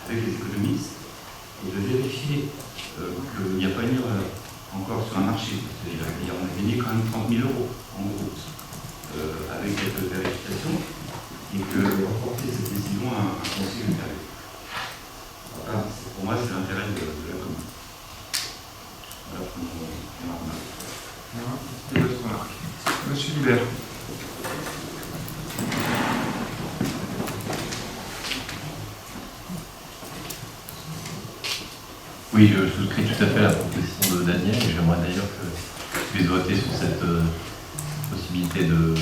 avec les économistes et de vérifier qu'il n'y a pas une erreur encore sur un marché. C'est-à-dire on a gagné quand même 30 000 € en gros avec cette vérification et que reporter cette décision à un conseil ultérieur. Voilà, pour moi c'est l'intérêt de la commune. Voilà pour ma remarque. C'était votre remarque. Monsieur Libert. Oui, je souscris tout à fait à la proposition de Daniel et j'aimerais d'ailleurs que vous puissiez voter sur cette possibilité de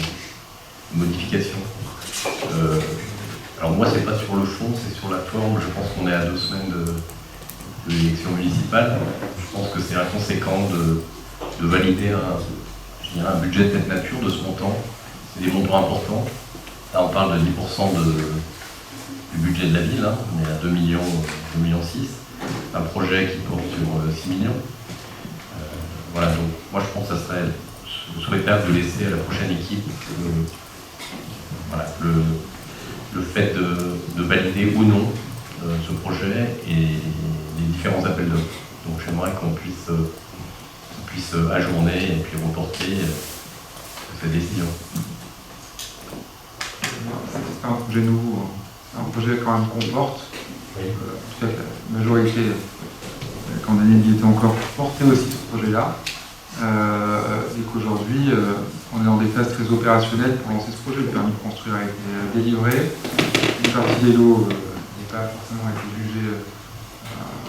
modification. Alors moi, c'est pas sur le fond, c'est sur la forme. Je pense qu'on est à 2 semaines de l'élection municipale. Je pense que c'est inconséquent de valider un budget de cette nature, de ce montant. C'est des montants importants. Là, on parle de 10% du budget de la ville. Hein. On est à 2,6 millions. Un projet qui porte sur 6 millions. Voilà, donc moi je pense que ça serait souhaitable de laisser à la prochaine équipe le fait de valider ou non ce projet et les différents appels d'offres. Donc j'aimerais qu'on puisse ajourner et puis reporter cette décision. C'est un projet nouveau, c'est un projet quand même qu'on porte. En tout cas, la majorité, quand Daniel y était encore, portait aussi ce projet-là. Et qu'aujourd'hui, on est dans des phases très opérationnelles pour lancer ce projet. Le permis de construire a été délivré. Une partie des lots n'est pas forcément été jugée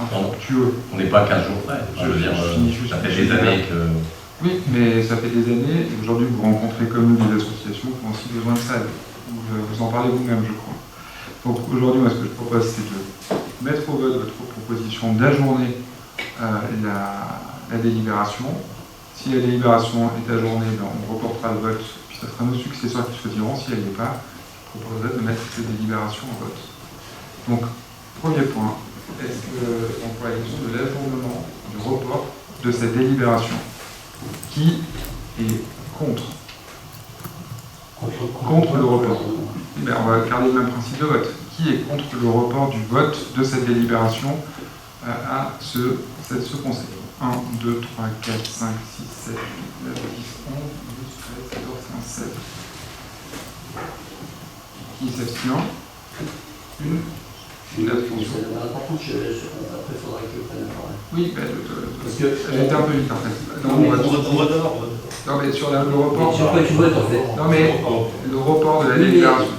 infructueux. On n'est pas à 15 jours près. Je veux dire, ça fait des années que... Oui, mais ça fait des années. Et aujourd'hui, vous rencontrez comme nous des associations qui ont aussi besoin de ça. Vous en parlez vous-même, je crois. Donc aujourd'hui, moi, ce que je propose, c'est de mettre au vote votre proposition d'ajourner la délibération. Si la délibération est ajournée, on reportera le vote, puis ce sera nos successeurs qui choisiront. Si elle n'y est pas, je proposerai de mettre cette délibération au vote. Donc, premier point, est-ce qu'on pourrait la question de l'ajournement, du report de cette délibération. Qui est contre? Contre le report. Ben, on va garder le même principe de vote. Qui est contre le report du vote de cette délibération à ce conseil? 1, 2, 3, 4, 5, 6, 7, 8, 9, 10, 11, 12, 13, 14, 15, 16. Qui s'abstient? Une abstention. Par contre, après, il faudra que je prenne la parole. Oui, ben, Parce que j'étais un peu vite en fait. Non, mais Non, mais sur le report. sur quoi tu votes en fait? Non, mais le report de la Oui, mais délibération.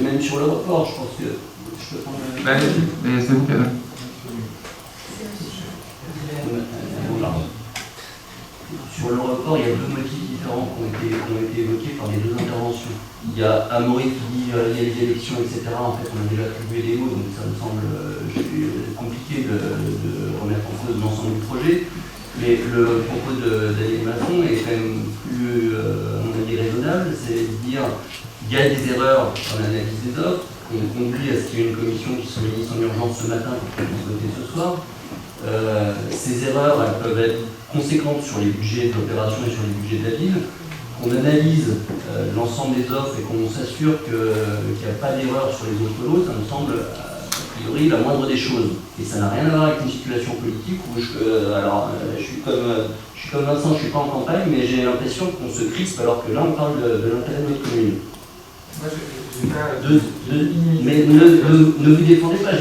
même sur le report, je pense que je peux prendre. Ben, allez-y, mais c'est vous qui avez. Sur le report, il y a deux motifs différents qui ont été évoqués par les deux interventions. Il y a Amaury qui dit il y a les élections, etc. En fait, on a déjà attribué des mots, donc ça me semble compliqué de remettre en cause l'ensemble du projet. Mais le propos de Daniel Masson est quand même plus, à mon avis, raisonnable, c'est de dire il y a des erreurs dans l'analyse des offres, on conduit à ce qu'il y ait une commission qui se réunisse en urgence ce matin pour qu'on puisse voter ce soir. Ces erreurs, elles peuvent être conséquentes sur les budgets d'opération et sur les budgets de la ville. Qu'on analyse l'ensemble des offres et qu'on s'assure qu'il n'y a pas d'erreur sur les autres lots, ça me semble a priori la moindre des choses. Et ça n'a rien à voir avec une situation politique où je suis comme Vincent, je ne suis pas en campagne, mais j'ai l'impression qu'on se crispe alors que là on parle de l'intérêt de notre commune. Mais ne vous défendez pas,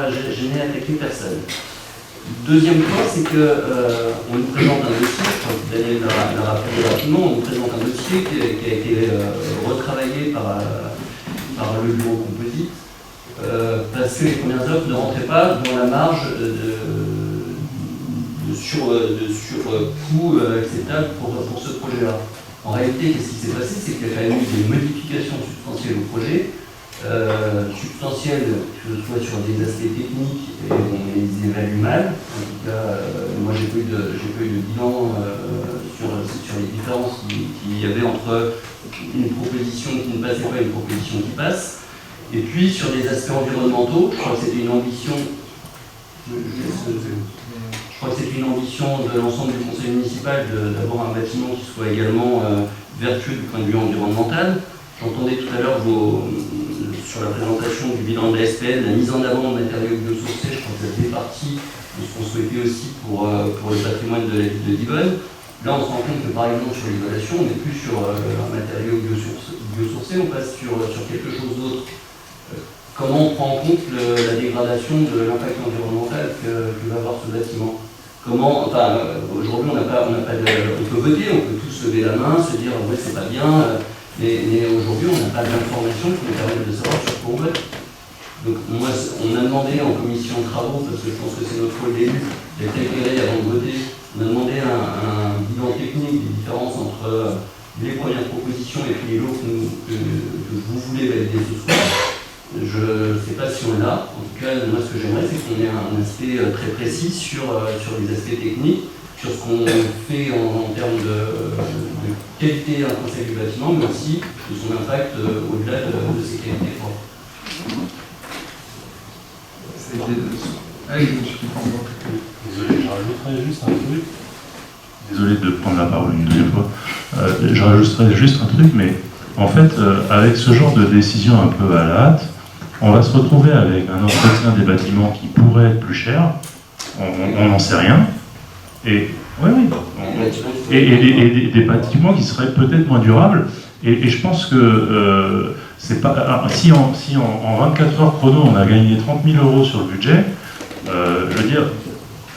je n'ai attaqué personne. Deuxième point, c'est qu'on nous présente un dossier, je crois que Daniel l'a rappelé rapidement, on nous présente un dossier qui a été retravaillé par le bureau composite, parce que les premières offres ne rentraient pas dans la marge de surcoût acceptable pour ce projet-là. En réalité, qu'est-ce qui s'est passé? C'est qu'il y a quand même eu des modifications substantielles au projet, substantielles, que ce soit sur des aspects techniques, et on les évalue mal. En tout cas, moi j'ai pas eu de bilan sur les différences qu'il y avait entre une proposition qui ne passait pas et une proposition qui passe. Et puis sur les aspects environnementaux, je crois que c'était une ambition. Je crois que c'est une ambition de l'ensemble du conseil municipal d'avoir un bâtiment qui soit également vertueux du point de vue environnemental. J'entendais tout à l'heure sur la présentation du bilan de la SPL, la mise en avant de matériaux biosourcés, je crois que ça fait partie de ce qu'on souhaitait aussi pour le patrimoine de la ville de Divonne. Là, on se rend compte que par exemple sur l'isolation, on n'est plus sur un matériau biosourcé, on passe sur quelque chose d'autre. Comment on prend en compte la dégradation de l'impact environnemental que va avoir ce bâtiment? Aujourd'hui, on peut voter, on peut tous lever la main, se dire ouais c'est pas bien. Mais aujourd'hui, on n'a pas d'informations qui nous permettent de savoir sur quoi on vote. Donc, moi, on a demandé en commission de travaux, parce que je pense que c'est notre rôle d'élu, d'être éclairé avant de voter, on a demandé un bilan technique des différences entre les premières propositions et puis les lots que vous voulez valider ce soir. Je ne sais pas si on l'a. En tout cas, moi, ce que j'aimerais, c'est qu'on ait un aspect très précis sur les aspects techniques, sur ce qu'on fait en termes de qualité intrinsèque du bâtiment, mais aussi de son impact au-delà de ses qualités propres. Désolé, je rajouterais juste un truc. Désolé de prendre la parole une deuxième fois. Je rajouterais juste un truc, mais en fait, avec ce genre de décision un peu à la hâte, on va se retrouver avec un entretien des bâtiments qui pourrait être plus cher. On n'en sait rien. Et des bâtiments qui seraient peut-être moins durables. Et je pense que c'est pas, si en 24 heures chrono on a gagné 30 000 € sur le budget, je veux dire,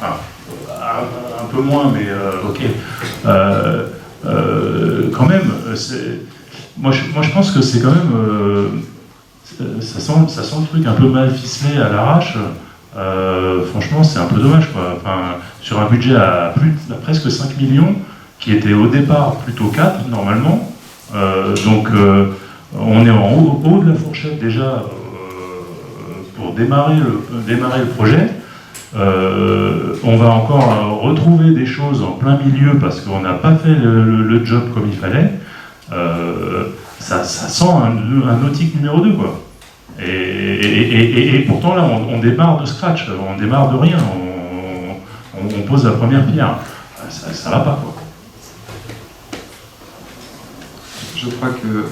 un peu moins, mais ok. Quand même, moi je pense que c'est quand même, ça sent le truc un peu mal ficelé à l'arrache. Franchement, c'est un peu dommage, quoi. Enfin, sur un budget à presque 5 millions, qui était au départ plutôt 4 normalement, donc on est en haut de la fourchette déjà pour démarrer le projet. On va encore retrouver des choses en plein milieu parce qu'on n'a pas fait le job comme il fallait. Ça sent un nautique numéro 2, quoi. Et pourtant là on démarre de scratch, on démarre de rien, on pose la première pierre. ça va pas, quoi. Je crois que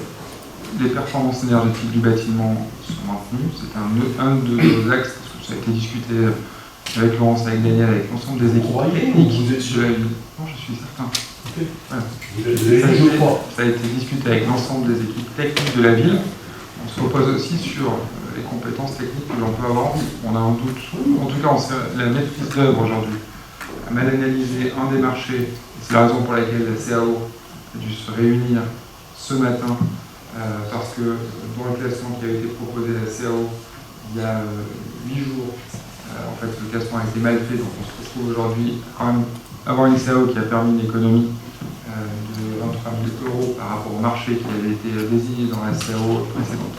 les performances énergétiques du bâtiment sont maintenues. C'est un de nos axes, parce que ça a été discuté avec Laurence, avec Daniel, avec l'ensemble des équipes techniques de la ville. Non, je suis certain. Voilà. Ça a été discuté avec l'ensemble des équipes techniques de la ville. On se repose aussi sur les compétences techniques que l'on peut avoir en ville. On a un doute. En tout cas, la maîtrise d'œuvre aujourd'hui a mal analysé un des marchés. C'est la raison pour laquelle la CAO a dû se réunir ce matin, parce que dans le classement qui avait été proposé à la CAO il y a 8 jours, en fait le classement a été mal fait, donc on se retrouve aujourd'hui quand même avoir une CAO qui a permis une économie de 23 000 € par rapport au marché qui avait été désigné dans la CAO précédente.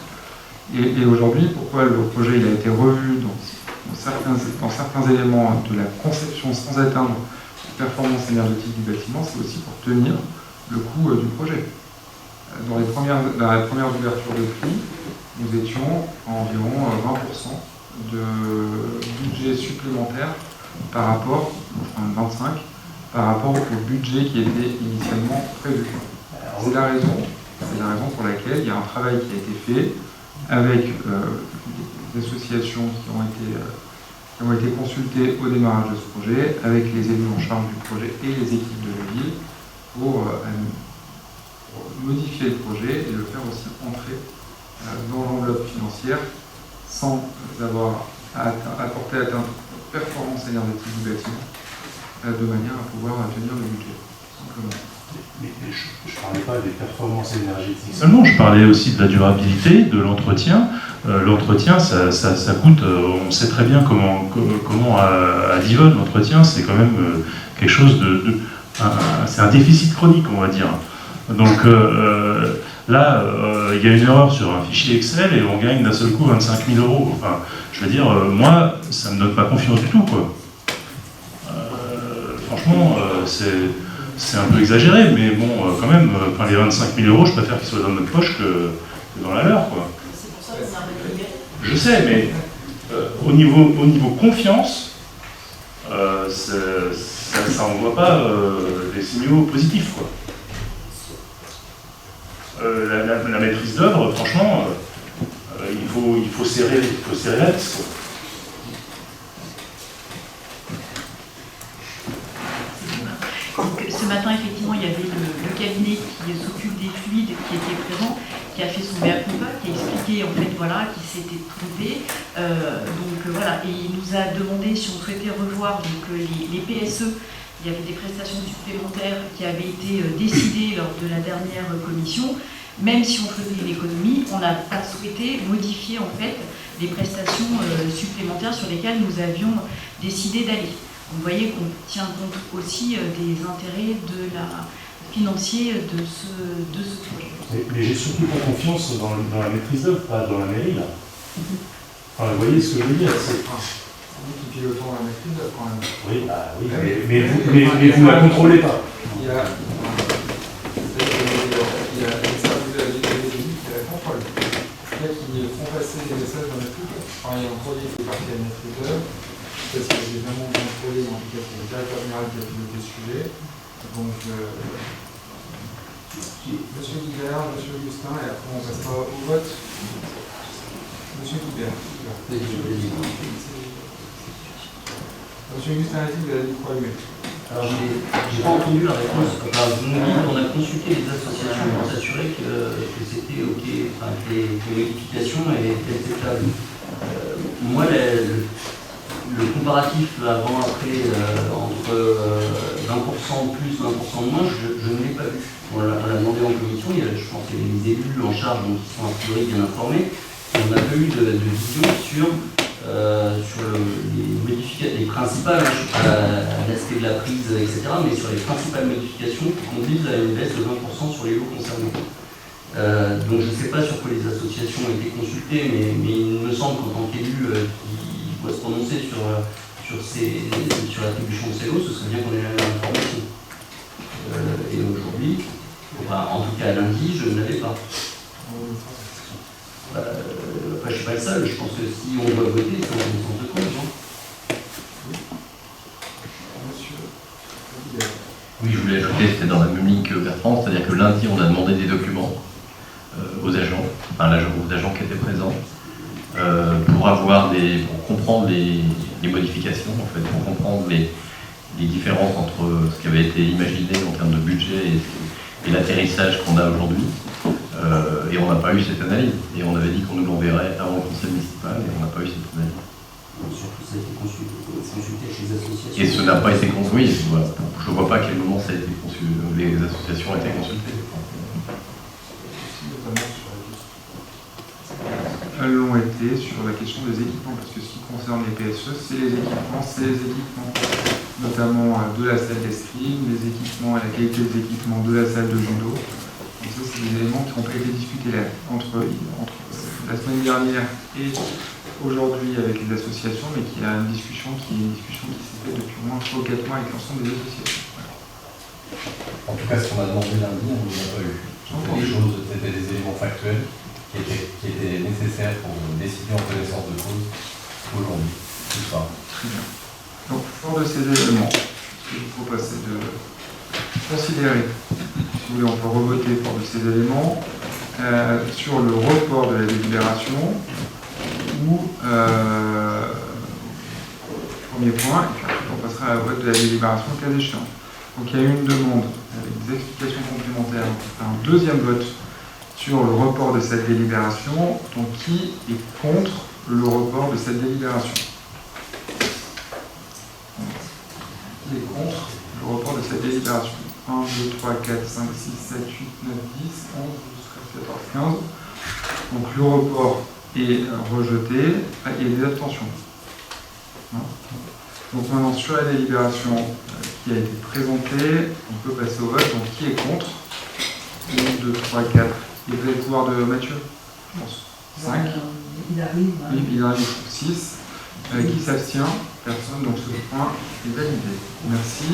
Et aujourd'hui, pourquoi le projet il a été revu dans certains éléments de la conception sans atteindre la performance énergétique du bâtiment, c'est aussi pour tenir le coût du projet. Dans la première ouverture de prix, nous étions à environ 20% de budget supplémentaire par rapport, enfin 25%, par rapport au budget qui était initialement prévu. C'est la raison pour laquelle il y a un travail qui a été fait avec des associations qui ont été consultées au démarrage de ce projet, avec les élus en charge du projet et les équipes de la ville, pour modifier le projet et le faire aussi entrer dans l'enveloppe financière sans avoir apporté atteinte aux performances énergétiques du bâtiment, de manière à pouvoir tenir le budget, simplement. Mais je ne parlais pas des performances énergétiques seulement, je parlais aussi de la durabilité, de l'entretien. L'entretien, ça coûte, on sait très bien comment à Divonne, l'entretien, c'est quand même quelque chose c'est un déficit chronique, on va dire. Donc là, il y a une erreur sur un fichier Excel et on gagne d'un seul coup 25 000 €. Enfin, je veux dire, moi, ça ne me donne pas confiance du tout, quoi. Franchement, c'est un peu exagéré, mais bon, quand même, les 25 000 €, je préfère qu'ils soient dans notre poche que dans la leur, quoi. C'est pour ça qu'on a récupéré. Je sais, mais au niveau confiance, ça n'envoie pas des signaux positifs, quoi. La maîtrise d'œuvre, franchement, il faut serrer la vis, quoi. Ce matin, effectivement, il y avait le cabinet qui s'occupe des fluides qui était présent, qui a fait son mea culpa, qui a expliqué en fait voilà qu'il s'était trompé. Voilà, et il nous a demandé si on souhaitait revoir donc, les PSE. Il y avait des prestations supplémentaires qui avaient été décidées lors de la dernière commission. Même si on faisait une économie, on n'a pas souhaité modifier en fait les prestations supplémentaires sur lesquelles nous avions décidé d'aller. Vous voyez qu'on tient compte aussi des intérêts financiers de ce projet. Mais j'ai surtout pas confiance dans la maîtrise d'œuvre, pas dans la mairie, là. Enfin, vous voyez ce que je veux dire, c'est... Nous qui pilotons la maîtrise d'œuvre, quand même. Oui, bah oui, mais vous ne la contrôlez pas. Il y a les services de la ville qui la contrôlent. Il y a qui font passer des messages dans la pub. Enfin, il y a un produit qui est parti à la maîtrise d'œuvre. Je ne sais pas si j'ai vraiment contrôlé, mais en tout cas, c'est le directeur général qui a piloté ce sujet. Donc, Monsieur Guibert, Monsieur Augustin, et après on passera au vote. Monsieur Guibert. Monsieur Augustin a dit que vous avez dit quoi lui? Alors, j'ai pas entendu la réponse. Enfin, vous nous dites qu'on a consulté les associations pour s'assurer que c'était OK, enfin, que les modifications étaient acceptables. Moi, le comparatif avant-après entre 20% plus, 20% moins, je ne l'ai pas vu. On l'a demandé en commission, je pense que les élus en charge donc, qui sont a priori bien informés, et on n'a pas eu de vision sur les principales, je ne sais pas l'aspect de la prise, etc., mais sur les principales modifications qui conduisent à une baisse de 20% sur les lots concernés. Donc je ne sais pas sur quoi les associations ont été consultées, mais il me semble qu'en tant qu'élu qui doit se prononcer sur l'attribution de ces lots, ce serait bien qu'on ait la même information. Et aujourd'hui, en tout cas lundi, je ne l'avais pas. Je ne suis pas le seul, je pense que si on doit voter, c'est en sens de cause. Monsieur. Oui, je voulais ajouter, c'était dans la même ligne que Bertrand, c'est-à-dire que lundi, on a demandé des documents aux agents, aux agents qui étaient présents, pour comprendre les modifications, en fait, pour comprendre les différences entre ce qui avait été imaginé en termes de budget et l'atterrissage qu'on a aujourd'hui. Et on n'a pas eu cette analyse. Et on avait dit qu'on nous l'enverrait avant le conseil municipal, et on n'a pas eu cette analyse. Surtout, ça a été consulté avec les associations. Et ce n'a pas été consulté. Oui, voilà. Je ne vois pas à quel moment ça a été les associations ont été consultées. Elles l'ont été sur la question des équipements, parce que ce qui concerne les PSE, c'est les équipements, notamment de la salle d'escrime, les équipements et la qualité des équipements de la salle de judo. Donc ça, c'est des éléments qui ont pas été discutés là, entre la semaine dernière et aujourd'hui avec les associations, mais qui a une discussion qui s'est faite depuis au moins 3 ou 4 mois avec l'ensemble des associations. Voilà. En tout cas, ce qu'on a demandé lundi, on ne l'a pas eu. C'était des éléments factuels qui étaient nécessaires pour décider en connaissance de cause aujourd'hui, tout ça. Très bien. Donc, fort de ces éléments, ce que je vous propose, c'est de considérer, si vous voulez, on peut revoter fort de ces éléments, sur le report de la délibération, ou premier point, et puis ensuite on passera à la vote de la délibération cas échéant. Donc il y a eu une demande avec des explications complémentaires, un deuxième vote sur le report de cette délibération. Donc qui est contre le report de cette délibération? Qui est contre le report de cette délibération? 1, 2, 3, 4, 5, 6, 7, 8, 9, 10, 11, 12, 13, 14, 15. Donc le report est rejeté. Ah, il y a des abstentions. Donc maintenant sur la délibération qui a été présentée, on peut passer au vote. Donc qui est contre? 1, 2, 3, 4. Et vous avez le pouvoir de Mathieu, je pense. 5. Il arrive. Oui, il arrive 6. Qui s'abstient? Personne. Donc ce point est validé. Merci.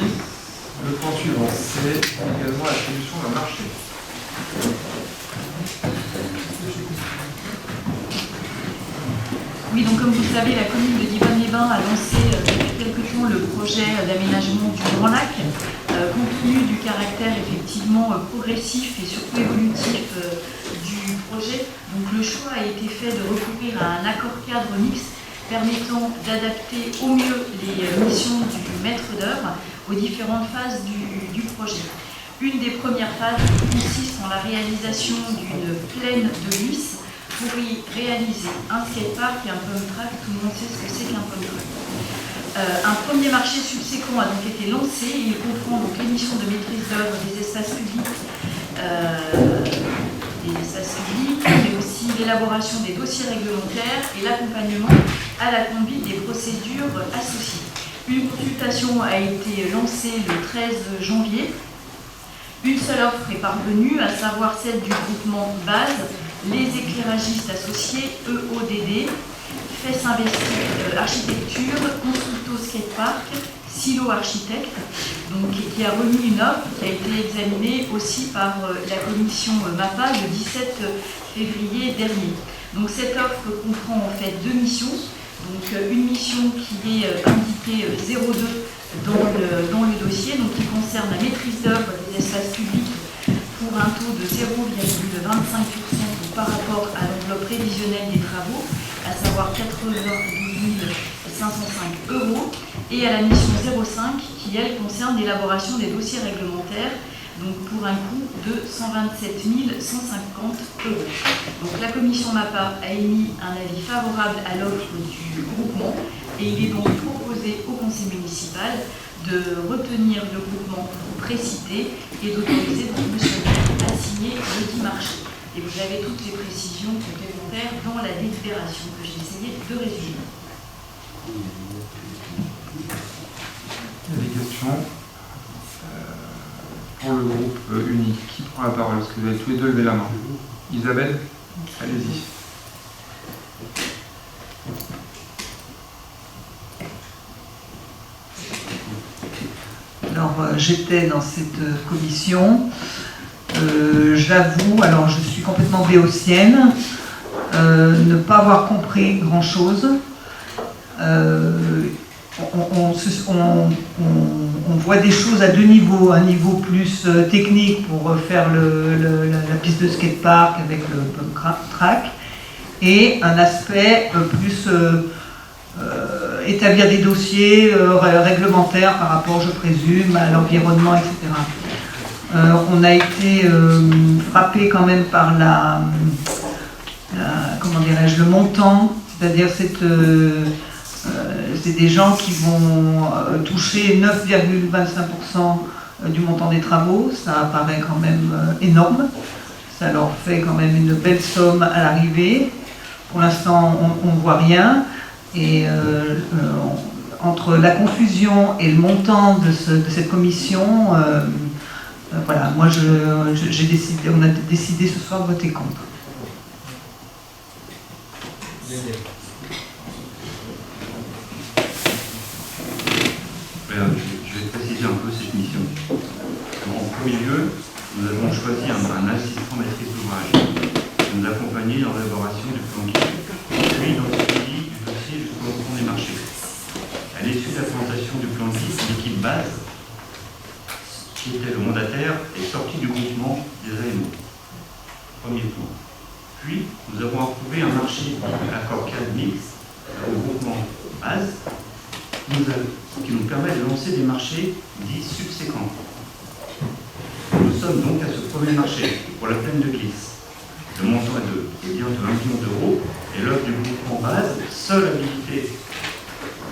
Le point suivant, c'est également l'attribution d'un marché. Oui, donc comme vous le savez, la commune de Divonne-les-Bains a lancé depuis quelque temps le projet d'aménagement du Grand Lac. Compte tenu du caractère effectivement progressif et surtout évolutif du projet, donc le choix a été fait de recourir à un accord cadre mixte permettant d'adapter au mieux les missions du maître d'œuvre aux différentes phases du projet. Une des premières phases consiste en la réalisation d'une plaine de glisse pour y réaliser un skatepark et un pump track. Tout le monde sait ce que c'est qu'un pump track. Un premier marché subséquent a donc été lancé et il comprend donc l'émission de maîtrise d'œuvre des espaces publics, mais aussi l'élaboration des dossiers réglementaires et l'accompagnement à la conduite des procédures associées. Une consultation a été lancée le 13 janvier. Une seule offre est parvenue, à savoir celle du groupement BASE, les éclairagistes associés, EODD, FES Investi Architecture, Constructo Skatepark, Silo Architecte, donc, qui a remis une offre qui a été examinée aussi par la commission MAPA le 17 février dernier. Donc cette offre comprend en fait 2 missions. Donc une mission qui est indiquée 02 dans le dossier, donc qui concerne la maîtrise d'œuvre des espaces publics pour un taux de 0,25% par rapport à l'enveloppe prévisionnelle des travaux, à savoir 92 505 €, et à la mission 05 qui, elle, concerne l'élaboration des dossiers réglementaires, donc pour un coût de 127 150 €. Donc la commission MAPA a émis un avis favorable à l'offre du groupement et il est donc proposé au conseil municipal de retenir le groupement précité et d'autoriser donc M. le maire à signer le dit marché. Et vous avez toutes les précisions complémentaires dans la délibération que j'ai essayé de résumer. Il y a des questions pour le groupe unique. Qui prend la parole? Parce que vous avez tous les deux levé la main. Isabelle, allez-y. Alors, j'étais dans cette commission. J'avoue, alors je suis complètement béotienne, ne pas avoir compris grand-chose. On on voit des choses à deux niveaux, un niveau plus technique pour faire la piste de skatepark avec le pump track, et un aspect plus établir des dossiers réglementaires par rapport, je présume, à l'environnement, etc. On a été frappé quand même par comment dirais-je, le montant, c'est-à-dire c'est des gens qui vont toucher 9,25% du montant des travaux. Ça apparaît quand même énorme. Ça leur fait quand même une belle somme à l'arrivée. Pour l'instant, on ne voit rien. Et entre la confusion et le montant de cette commission, voilà, moi on a décidé ce soir de voter contre. Je vais préciser un peu cette mission. En premier lieu, nous avons choisi un assistant maîtrise d'ouvrage qui nous accompagnait dans l'élaboration du plan guide, puis dans le suivi du dossier jusqu'au lancement des marchés. À l'issue de la présentation du plan guide, l'équipe base, qui était le mandataire, est sortie du groupement des AMO. Premier point. Puis, nous avons approuvé un marché accord cadre mixte au groupement base, qui nous permet de lancer des marchés dits subséquents. Nous sommes donc à ce premier marché pour la plaine de Glisse. Le montant est de 1 million d'euros et l'offre du groupement base, seule habilité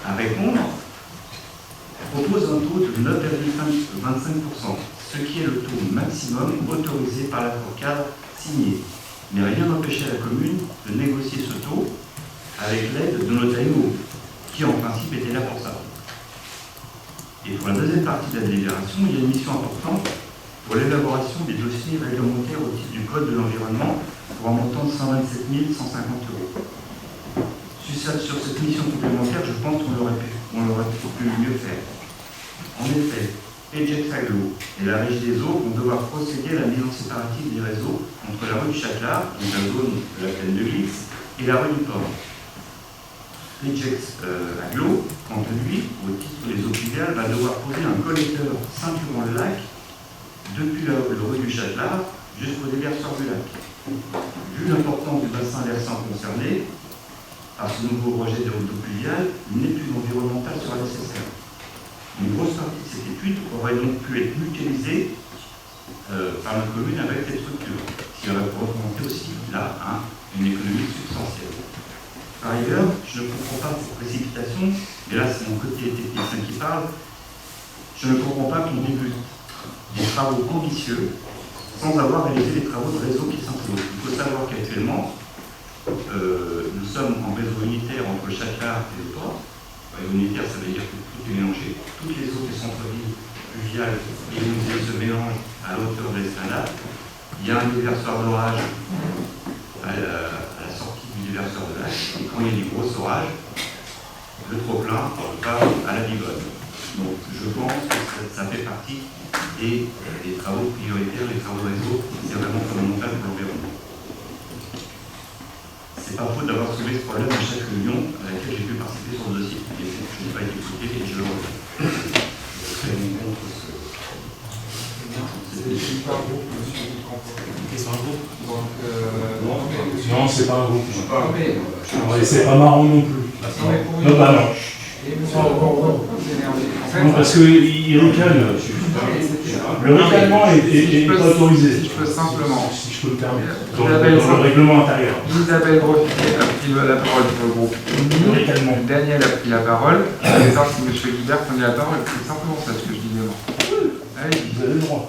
à répondre, propose un taux de 9,25%, ce qui est le taux maximum autorisé par l'accord cadre signé. Mais rien n'empêchait la commune de négocier ce taux avec l'aide de notre AMO, qui en principe était là pour ça. Et pour la deuxième partie de la délibération, il y a une mission importante pour l'élaboration des dossiers réglementaires au titre du Code de l'environnement pour un montant de 127 150 euros. Sur cette mission complémentaire, je pense qu'on aurait pu mieux faire. En effet, EJEX Aglo et la Régie des eaux vont devoir procéder à la mise en séparative des réseaux entre la rue du Châtelard, donc la zone de la plaine de Glisse, et la rue du Port. EJEX Aglo, quant à lui, au titre des eaux pluviales, va devoir poser un collecteur ceinturant le lac depuis le rue du Châtelard jusqu'au déverseur du lac. Vu l'importance du bassin versant concerné par ce nouveau projet de route pluviale, une étude environnementale sera nécessaire. Une grosse partie de cette étude aurait donc pu être mutualisée par la commune avec cette structure, ce qui aurait représenté aussi là une économie substantielle. Par ailleurs, je ne comprends pas cette précipitation, et là c'est mon côté technicien qui parle, je ne comprends pas qu'on débute des travaux ambitieux sans avoir réalisé les travaux de réseau qui s'imposent. Il faut savoir qu'actuellement, nous sommes en réseau unitaire entre le Châtelard et le Port. Réseau unitaire, ça veut dire que tout est mélangé. Toutes les eaux des centres-villes pluviales se mélangent à la hauteur de l'esplanade. Il y a un déverseur d'orage à la sortie du déverseur de lac. Et quand il y a des gros orages, le trop-plein part à la bigode. Donc je pense que ça fait partie des travaux prioritaires, les travaux de réseau, c'est vraiment fondamental pour l'environnement. C'est pas faute d'avoir soulevé ce problème à chaque réunion à laquelle j'ai pu participer sur le dossier. Et je n'ai pas été écouté et je le regrette. Je serai contre ce. C'est pas un groupe, monsieur Campo. C'est un groupe. Donc, Non, c'est pas un groupe. mais C'est pas marrant non plus. Non, bah non. Non, parce qu'il ricane. Le ricanement est pas autorisé. Si je peux simplement. Si je peux me permettre. Dans le règlement intérieur. Isabelle Grosfier a pris la parole pour le groupe. Le ricanement. Daniel a pris la parole. Je vais savoir si M. Guibert prenait la parole. C'est simplement ça ce que je disais moi. Allez, Vous avez le droit.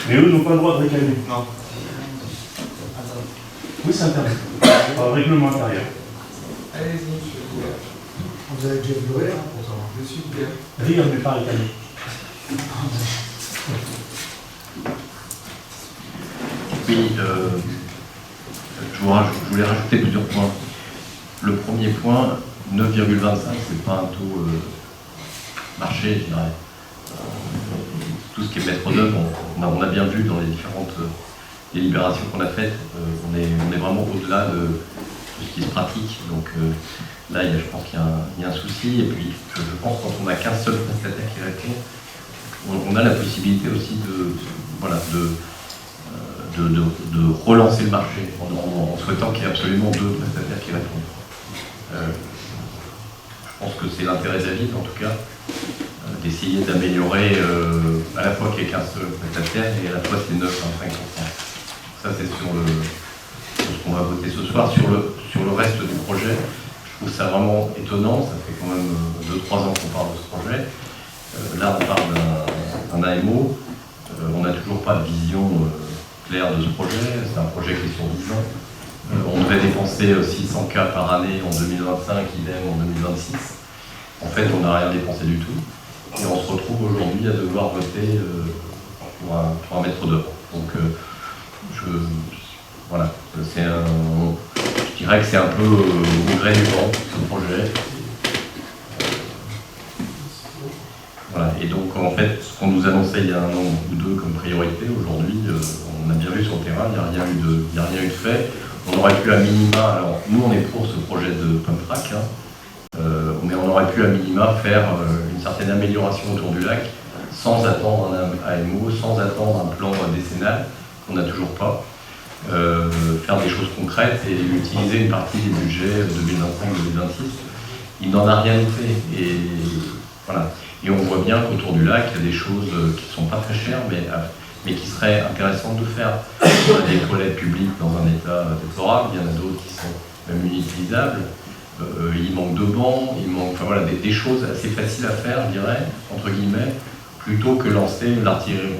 Mais eux n'ont pas le droit de ricaner. non. Oui, c'est interdit. Par le règlement intérieur. Allez-y, M. Guibert. Vous avez déjà vu rire pour ça. Je suis Guibert. Rire, mais pas ricaner. Oui, je voulais rajouter plusieurs points. Le premier point, 9,25, c'est pas un taux marché, je dirais. Tout ce qui est maître d'œuvre, on a bien vu dans les différentes délibérations qu'on a faites, on est vraiment au-delà de tout ce qui se pratique. Donc là, je pense qu'il y a un souci. Et puis, je pense que quand on n'a qu'un seul prestataire qui répond, on a la possibilité aussi de relancer le marché en souhaitant qu'il y ait absolument 2 prestataires qui répondent. Je pense que c'est l'intérêt d'Avis, en tout cas, d'essayer d'améliorer à la fois qu'il n'y ait qu'un seul prestataire et à la fois c'est 9 à 5%. Ça, c'est sur ce qu'on va voter ce soir. Sur le reste du projet, je trouve ça vraiment étonnant. Ça fait quand même 2-3 ans qu'on parle de ce projet. Là, on parle d'un AMO. On n'a toujours pas de vision claire de ce projet. C'est un projet qui est sur 10 ans. On devait dépenser 600K par année en 2025, idem en 2026. En fait, on n'a rien dépensé du tout. Et on se retrouve aujourd'hui à devoir voter pour un maître d'œuvre. Donc, voilà, je dirais que c'est un peu au gré du vent, ce projet. Voilà. Et donc, en fait, ce qu'on nous annonçait il y a 1 an ou 2 comme priorité, aujourd'hui, on a bien vu sur le terrain, il n'y a rien eu de fait. On aurait pu à minima, alors nous on est pour ce projet de pump track, mais on aurait pu à minima faire une certaine amélioration autour du lac sans attendre un AMO, sans attendre un plan décennal qu'on n'a toujours pas, faire des choses concrètes et utiliser une partie des budgets 2025-2026. Il n'en a rien fait. Et voilà. Et on voit bien qu'autour du lac, il y a des choses qui ne sont pas très chères, mais qui seraient intéressantes de faire. On a des toilettes publiques dans un état déplorable, il y en a d'autres qui sont même inutilisables. Il manque de bancs, il manque des choses assez faciles à faire, je dirais, entre guillemets, plutôt que lancer l'artillerie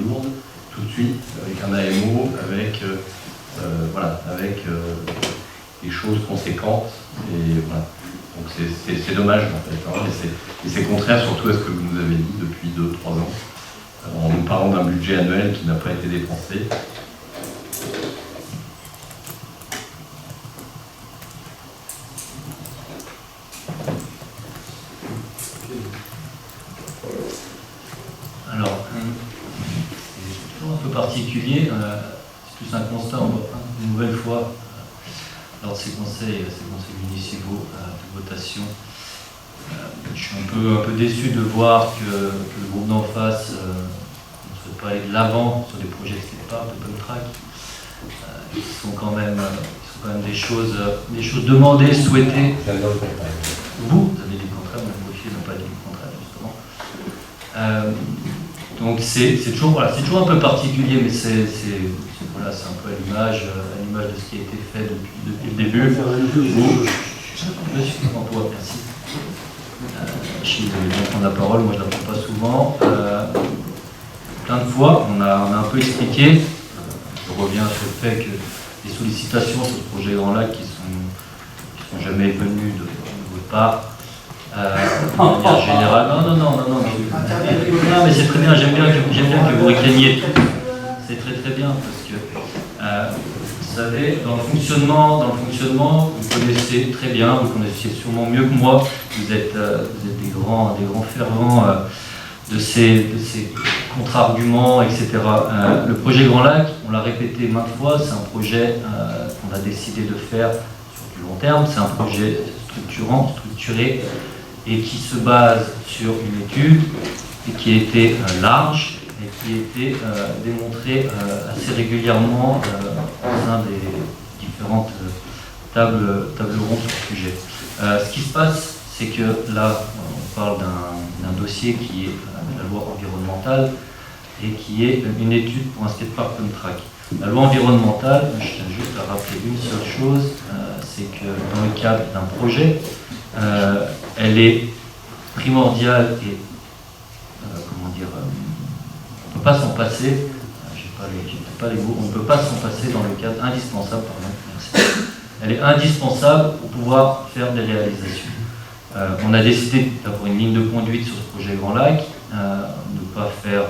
lourde tout de suite avec un AMO, avec des choses conséquentes. Et voilà. Donc c'est dommage en fait, hein, et c'est contraire surtout à ce que vous nous avez dit depuis 2-3 ans, en nous parlant d'un budget annuel qui n'a pas été dépensé. Alors, c'est toujours un peu particulier, c'est plus un constat, on voit une nouvelle fois lors de ces conseils municipaux de votation. Je suis un peu déçu de voir que le groupe d'en face ne souhaite pas aller de l'avant sur des projets skatepark, de pump track, qui sont quand même des choses demandées, souhaitées. Vous avez dit le contraire, mon profil n'a pas dit le contraire, justement. Donc c'est toujours un peu particulier, mais c'est un peu à l'image de ce qui a été fait depuis le début. Monsieur Campois, merci. Je vais bien prendre la parole, moi je ne la prends pas souvent. Plein de fois, on a un peu expliqué, je reviens sur le fait que les sollicitations sur ce projet Grand Lac qui sont jamais venues de votre part, de manière générale. Non, mais c'est très bien, j'aime bien que vous réclamiez tout. C'est très bien parce que vous savez, dans le fonctionnement, vous connaissez très bien, vous connaissez sûrement mieux que moi, vous êtes des grands fervents de ces contre-arguments, etc. Le projet Grand Lac, on l'a répété maintes fois, c'est un projet qu'on a décidé de faire sur du long terme, c'est un projet structuré, et qui se base sur une étude et qui a été large et qui a été démontrée assez régulièrement au sein des différentes tables rondes sur le sujet. Ce qui se passe, c'est que là, on parle d'un dossier qui est la loi environnementale et qui est une étude pour un skatepark pump track. La loi environnementale, je tiens juste à rappeler une seule chose, c'est que dans le cadre d'un projet, elle est primordiale et on ne peut pas s'en passer, j'ai pas les mots, on ne peut pas s'en passer dans le cadre indispensable, merci. Elle est indispensable pour pouvoir faire des réalisations. On a décidé d'avoir une ligne de conduite sur ce projet Grand Lac, ne pas faire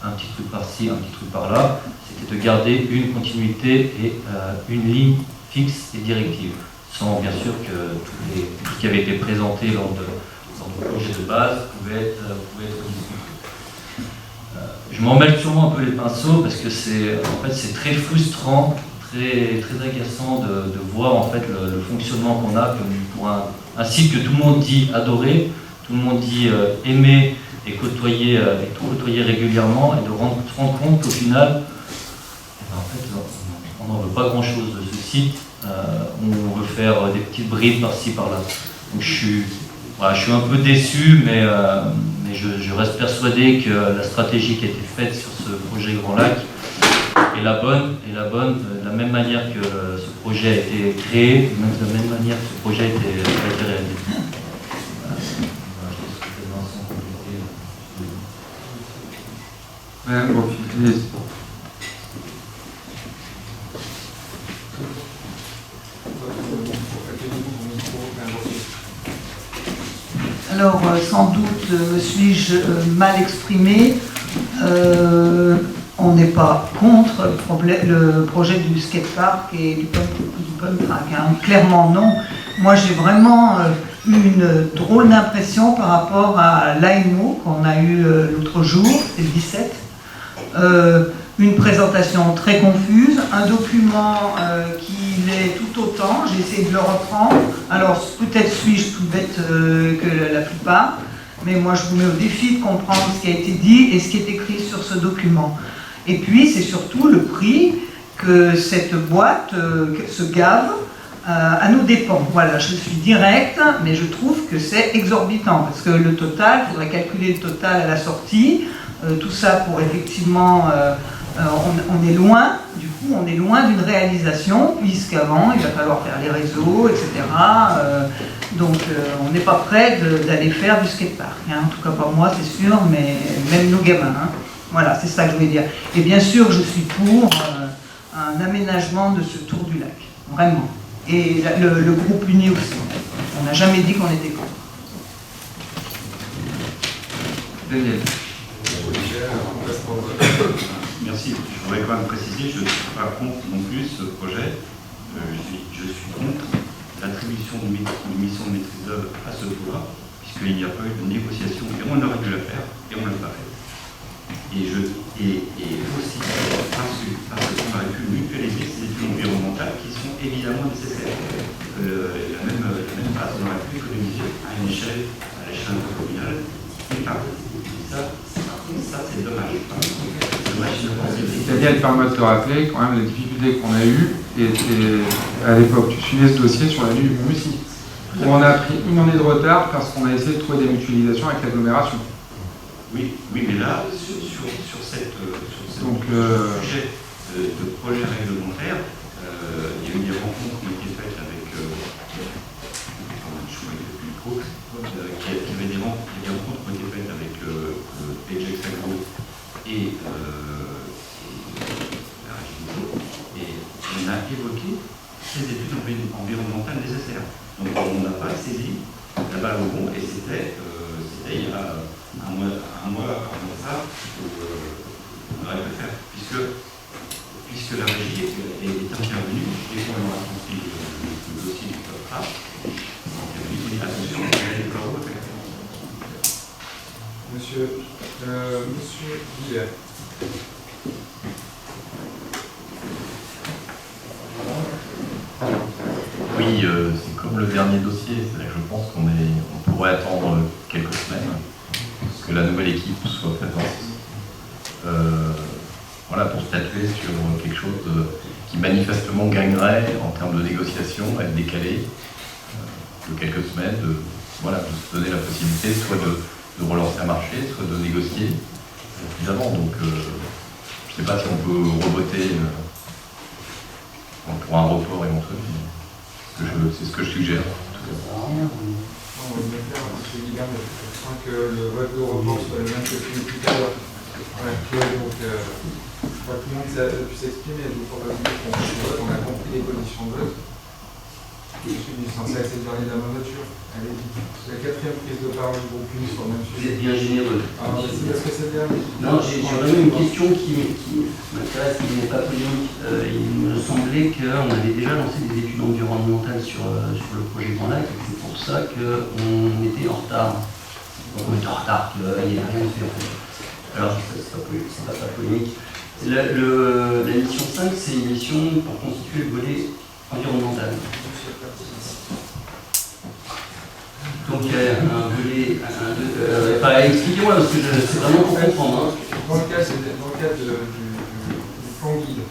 un petit truc par-ci, un petit truc par-là, c'était de garder une continuité et une ligne fixe et directive, sans bien sûr que tout ce qui avait été présenté lors du projet de base pouvait être discuté. Je m'en mêle sûrement un peu les pinceaux parce que c'est très frustrant très, très agaçant de voir en fait le fonctionnement qu'on a pour un site que tout le monde dit adorer, tout le monde dit aimer et côtoyer régulièrement, et de se rendre compte qu'au final, en fait, on n'en veut pas grand-chose de ce site. On veut faire des petites brides par-ci par-là. Donc je suis un peu déçu, mais je reste persuadé que la stratégie qui a été faite sur ce projet Grand Lac est la bonne, de la même manière que ce projet a été créé, de la même manière que ce projet a été réalisé. Madame Bonfils. Alors, sans doute me suis-je mal exprimé. On n'est pas contre le projet du skatepark et du pump track, hein. Clairement non. Moi j'ai vraiment eu une drôle d'impression par rapport à l'AMO qu'on a eu l'autre jour, c'est le 17. Une présentation très confuse, un document qui l'est tout autant, j'ai essayé de le reprendre. Alors peut-être suis-je plus bête que la plupart, mais moi je vous mets au défi de comprendre ce qui a été dit et ce qui est écrit sur ce document. Et puis c'est surtout le prix que cette boîte se gave à nos dépens. Voilà, je suis directe, mais je trouve que c'est exorbitant, parce que le total, il faudrait calculer le total à la sortie, tout ça pour effectivement... on est loin, du coup, on est loin d'une réalisation, puisqu'avant, il va falloir faire les réseaux, etc. Donc, on n'est pas prêt d'aller faire du skatepark. Hein. En tout cas, pas moi, c'est sûr, mais même nos gamins. Hein. Voilà, c'est ça que je voulais dire. Et bien sûr, je suis pour un aménagement de ce tour du lac, vraiment. Et le groupe uni aussi. On n'a jamais dit qu'on était contre. Daniel. Merci. Je voudrais quand même préciser, je ne suis pas contre non plus ce projet. Je suis contre l'attribution d'une mission de maîtrise d'œuvre à ce tour-là, puisqu'il n'y a pas eu de négociation, et on aurait dû la faire, et on ne l'a pas fait. Et aussi parce qu'on aurait pu mutualiser ces études environnementales qui sont évidemment nécessaires. La même base, on aurait pu économiser à l'échelle communale une part. Ça c'est dommage. Daniel, permet de te rappeler quand même les difficultés qu'on a eues, et à l'époque, tu suivais ce dossier sur la nuit du Mont-Mussy, où on a pris une année de retard parce qu'on a essayé de trouver des mutualisations avec l'agglomération. Oui, mais là, sur cette sujet de projet réglementaire, il y a eu des rencontres qui ont été faites avec PGX Agro et la région, et on a évoqué ces études environnementales nécessaires. Donc on n'a pas saisi la balle au bon, et c'était il y a un mois avant ça, on aurait pu le faire, puisque la régie est intervenue et qu'on a transmis le dossier du COPRA. Il dit attention, il y a des travaux à faire. Monsieur Guillet. Oui, c'est comme le dernier dossier, c'est-à-dire que je pense qu'on pourrait attendre quelques semaines, parce que la nouvelle équipe soit présente. Voilà, pour statuer sur quelque chose qui manifestement gagnerait en termes de négociation, être décalé de quelques semaines, de se donner la possibilité soit de relancer un marché, soit de négocier plus avant. Donc je ne sais pas si on peut revoter pour un report éventuel. C'est ce que je suggère. On va bien faire, M. Guillet, mais je crains que le vote de report soit le même que celui tout à l'heure. Donc, tout le monde puisse s'exprimer. Je vous propose qu'on vote. On a compris les conditions de vote. Je suis censé essayer de parler de la même voiture. Allez-y. C'est la quatrième prise de parole du groupe Unis sur le même sujet. Vous êtes bien généreux. Alors, est-ce que c'est le dernier? Non, j'ai vraiment une question qui m'intéresse, qui n'est pas polémique. Il me semblait qu'on avait déjà lancé des études environnementales sur le projet Grand Lac, et c'est pour ça qu'on était en retard. On était en retard, qu'il n'y avait rien fait en fait. Alors, c'est pas polémique. La mission 5, c'est une mission pour constituer le volet environnemental. Donc il y a un volet... expliquez-moi, parce que c'est vraiment pour comprendre. Dans le cadre du plan guide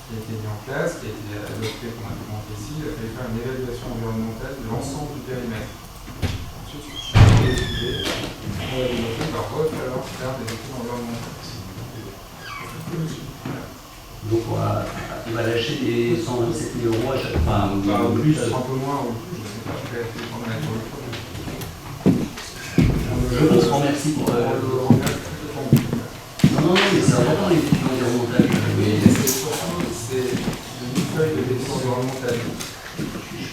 qui a été mis en place, qui a été adopté, qu'on a commenté ici, il a fallu faire une évaluation environnementale de l'ensemble du périmètre. Ensuite, sur chaque sujet, il va falloir faire des études environnementales. Donc on va lâcher les 127 000 euros à chaque fois, ou plus. Un peu moins, ou plus, je ne sais pas, je vais essayer de mettre le projet. Je vous remercie pour... Non, mais c'est important les études environnementales. C'est une feuille de l'étude environnementale.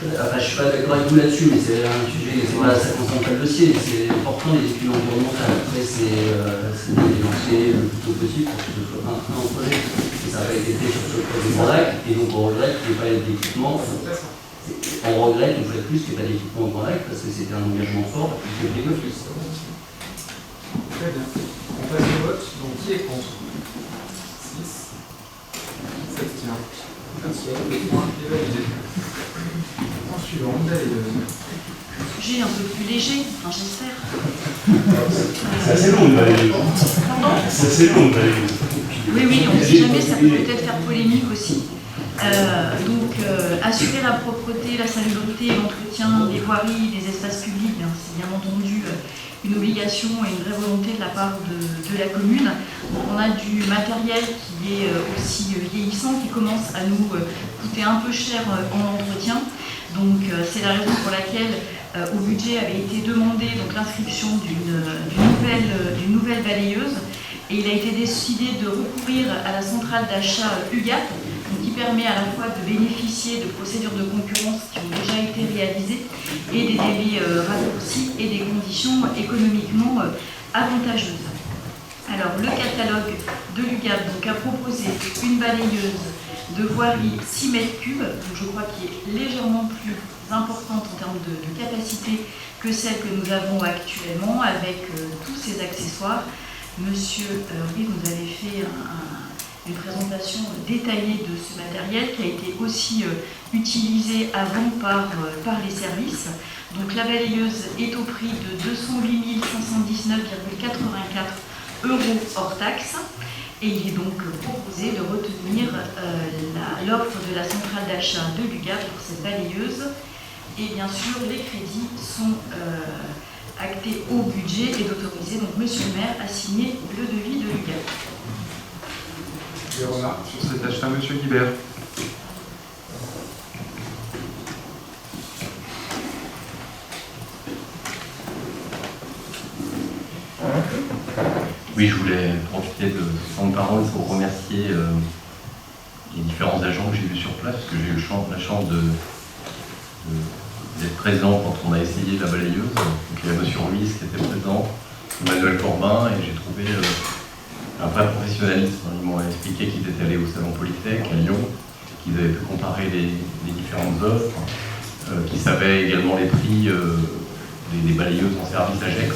Je suis pas d'accord avec vous là-dessus, mais c'est un sujet, ça ne concerne pas le dossier, c'est important les études environnementales. Après, c'est de lancer le plus tôt possible pour que ce soit un projet. Et ça va être été sur ce projet Grand Lac, et donc on regrette qu'il n'y ait pas d'équipement. On regrette une fois de plus qu'il n'y ait pas d'équipement au Grand Lac, parce que c'était un engagement fort, et que les offices. Très bien. On passe au vote. Donc qui est contre? 6. S'abstient. Merci. Le point est validé. Suivant, Sujet un peu plus léger, enfin j'espère. C'est assez long une balayeuse. Pardon? C'est assez long une balayeuse. Oui, on ne sait jamais, ça peut peut-être faire polémique aussi. Assurer la propreté, la salubrité et l'entretien des voiries, des espaces publics, c'est bien entendu une obligation et une vraie volonté de la part de la commune. Donc, on a du matériel qui est aussi vieillissant, qui commence à nous coûter un peu cher en entretien. Donc c'est la raison pour laquelle au budget avait été demandé l'inscription d'une nouvelle balayeuse. Et il a été décidé de recourir à la centrale d'achat UGAP, qui permet à la fois de bénéficier de procédures de concurrence qui ont déjà été réalisées et des délais raccourcis et des conditions économiquement avantageuses. Alors le catalogue de l'UGAP a proposé une balayeuse de voirie 6 mètres cubes, donc je crois qui est légèrement plus importante en termes de capacité que celle que nous avons actuellement, avec tous ces accessoires. Monsieur Ruiz nous avait fait une présentation détaillée de ce matériel qui a été aussi utilisé avant par les services. Donc la balayeuse est au prix de 208 519,84 € hors taxe. Et il est donc proposé de retenir l'offre de la centrale d'achat de l'UGAP pour cette balayeuse. Et bien sûr, les crédits sont actés au budget et d'autoriser donc Monsieur le maire à signer le devis de l'UGAP. Des remarques sur cet achat, Monsieur Guibert? Oui, je voulais profiter de ce temps de parole pour remercier les différents agents que j'ai vus sur place, parce que j'ai eu la chance d'être présent quand on a essayé la balayeuse. Donc il y a M. Ruiz qui était présent, Emmanuel Corbin, et j'ai trouvé un vrai professionnalisme. Ils m'ont expliqué qu'ils étaient allés au Salon Polytech à Lyon, qu'ils avaient pu comparer les différentes offres, qu'ils savaient également les prix des balayeuses en service Agex.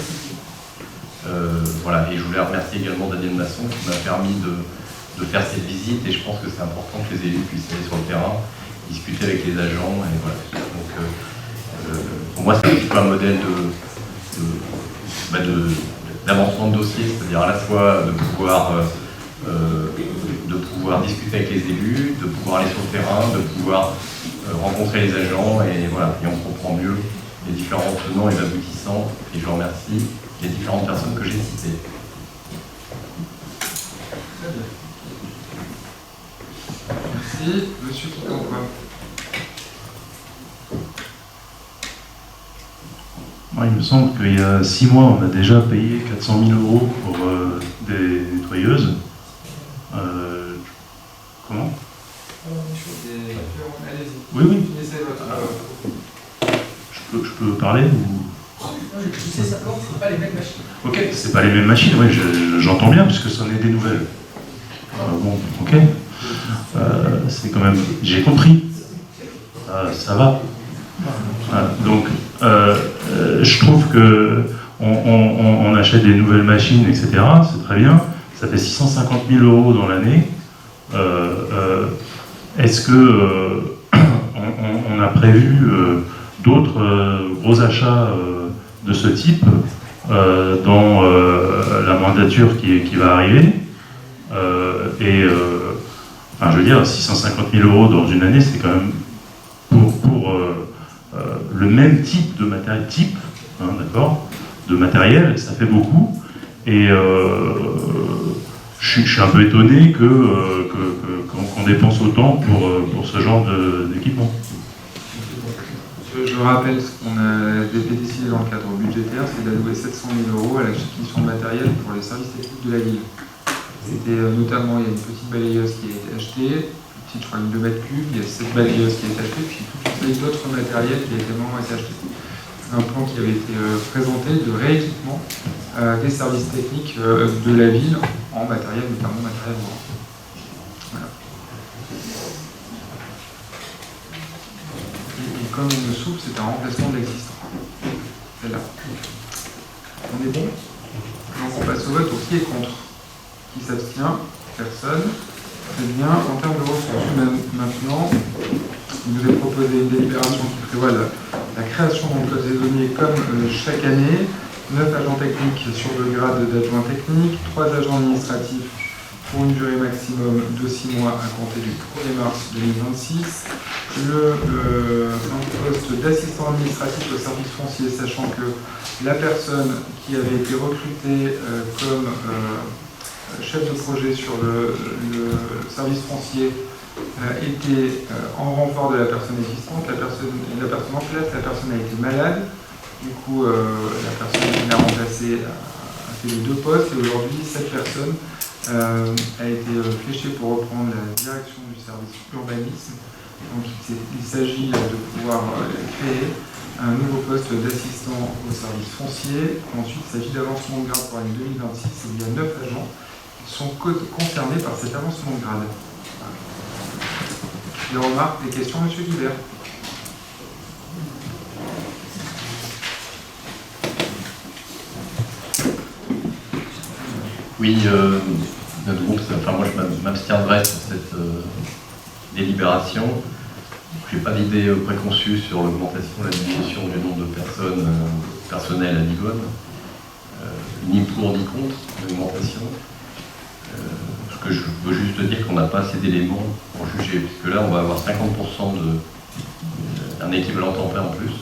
Voilà, et je voulais remercier également Daniel Masson qui m'a permis de faire cette visite, et je pense que c'est important que les élus puissent aller sur le terrain, discuter avec les agents, et voilà. Donc, pour moi, c'est un petit peu un modèle d'avancement de dossier, c'est-à-dire à la fois de pouvoir discuter avec les élus, de pouvoir aller sur le terrain, de pouvoir rencontrer les agents, et voilà, et on comprend mieux les différents tenants et aboutissants, et je remercie les différentes personnes que j'ai citées. Très bien. Merci. Monsieur Kitankoua. Moi, il me semble qu'il y a 6 mois, on a déjà payé 400 000 € pour des nettoyeuses. Comment? Allez-y. Oui. Finissez votre... Je peux parler ou... Je sais simplement que ce n'est pas les mêmes machines. Ok, c'est pas les mêmes machines, oui, j'entends bien, puisque c'en est des nouvelles. Bon, ok. C'est quand même... J'ai compris. Ça va. Donc, je trouve que on achète des nouvelles machines, etc. C'est très bien. Ça fait 650 000 € dans l'année. Est-ce que on a prévu d'autres gros achats de ce type dans la mandature qui va arriver je veux dire, 650 000 € dans une année, c'est quand même pour le même type de matériel, d'accord, de matériel, ça fait beaucoup. Et je suis un peu étonné qu'on dépense autant pour ce genre d'équipement. Je rappelle ce qu'on avait décidé dans le cadre budgétaire, c'est d'allouer 700 000 € à l'acquisition de matériel pour les services techniques de la ville. C'était notamment, il y a une petite balayeuse qui a été achetée, petite, je crois, une 2 mètres cubes, il y a cette balayeuse qui a été achetée, puis toute une série d'autres matériels qui également été achetés. Un plan qui avait été présenté de rééquipement des services techniques de la ville en matériel, notamment matériel lourd. Voilà. Et comme une soupe, c'est un remplacement de l'existant. Celle-là. On est bon? Donc on passe au vote. Qui est contre? Qui s'abstient? Personne. Très bien. En termes de ressources humaines, maintenant, il nous est proposé une délibération qui prévoit la création dans le code saisonnier comme chaque année, 9 agents techniques sur le grade d'adjoint technique, 3 agents administratifs pour une durée maximum de 6 mois à compter du 1er mars 2026, un poste d'assistant administratif au service foncier, sachant que la personne qui avait été recrutée comme chef de projet sur le service foncier était en renfort de la personne existante. La personne en place, la personne a été malade. Du coup, la personne qui l'a remplacée a fait les 2 postes et aujourd'hui, cette personne a été fléchée pour reprendre la direction du service urbanisme. Donc, il s'agit de pouvoir créer un nouveau poste d'assistant au service foncier. Ensuite, il s'agit d'avancement de grade pour l'année 2026. Il y a 9 agents qui sont concernés par cet avancement de grade. Des remarques, des questions, M. Guibert? Oui, notre groupe, moi je m'abstiendrai sur cette délibération. Je n'ai pas d'idée préconçue sur l'augmentation, la diminution du nombre de personnes personnelles à Nivonne, ni pour ni contre l'augmentation. Ce que je veux juste dire qu'on n'a pas assez d'éléments pour juger, puisque là on va avoir 50% d'un équivalent temps plein en plus.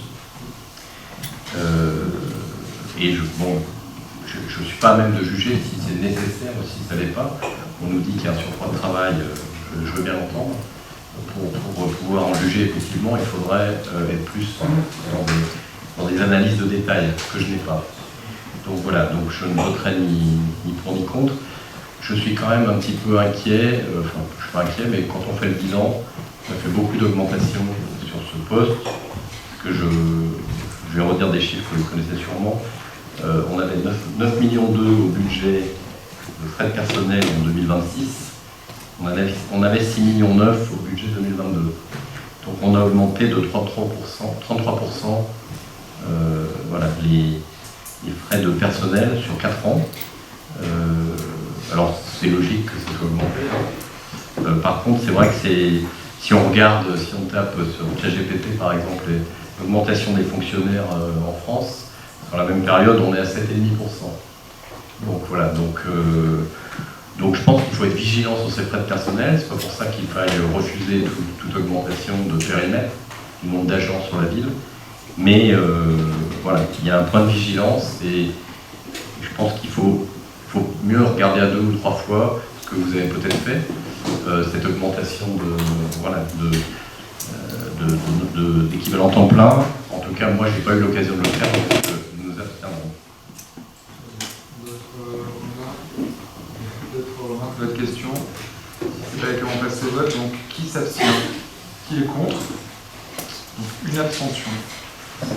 Et je ne suis pas à même de juger si c'est nécessaire ou si ça ne l'est pas. On nous dit qu'il y a un surcroît de travail, je veux bien l'entendre. Pour pouvoir en juger effectivement, il faudrait être plus dans des analyses de détails que je n'ai pas. Donc voilà, donc je ne voterai ni pour ni contre. Je suis quand même un petit peu inquiet, enfin je suis pas inquiet, mais quand on fait le bilan, on a fait beaucoup d'augmentations sur ce poste, que je vais redire des chiffres que vous connaissez sûrement. On avait 9,2 millions au budget de frais de personnel en 2026. On avait 6,9 millions au budget 2022. Donc on a augmenté de 33%, voilà, les frais de personnel sur 4 ans. Alors c'est logique que ça soit augmenté. Par contre, c'est vrai que si on tape sur ChatGPT par exemple, l'augmentation des fonctionnaires en France, sur la même période, on est à 7,5%. Donc voilà, donc je pense qu'il faut être vigilant sur ces frais de personnel. C'est pas pour ça qu'il faille refuser toute augmentation de périmètre, du nombre d'agents sur la ville. Mais voilà, il y a un point de vigilance et je pense qu'il faut mieux regarder à 2 ou 3 fois ce que vous avez peut-être fait, cette augmentation d'équivalent temps plein. En tout cas, moi, je n'ai pas eu l'occasion de le faire, donc nous nous abstiendrons. D'autres remarques, d'autres questions? C'est pas lesquelles on passe au vote. Donc, qui s'abstient? Qui est contre? Donc, une abstention.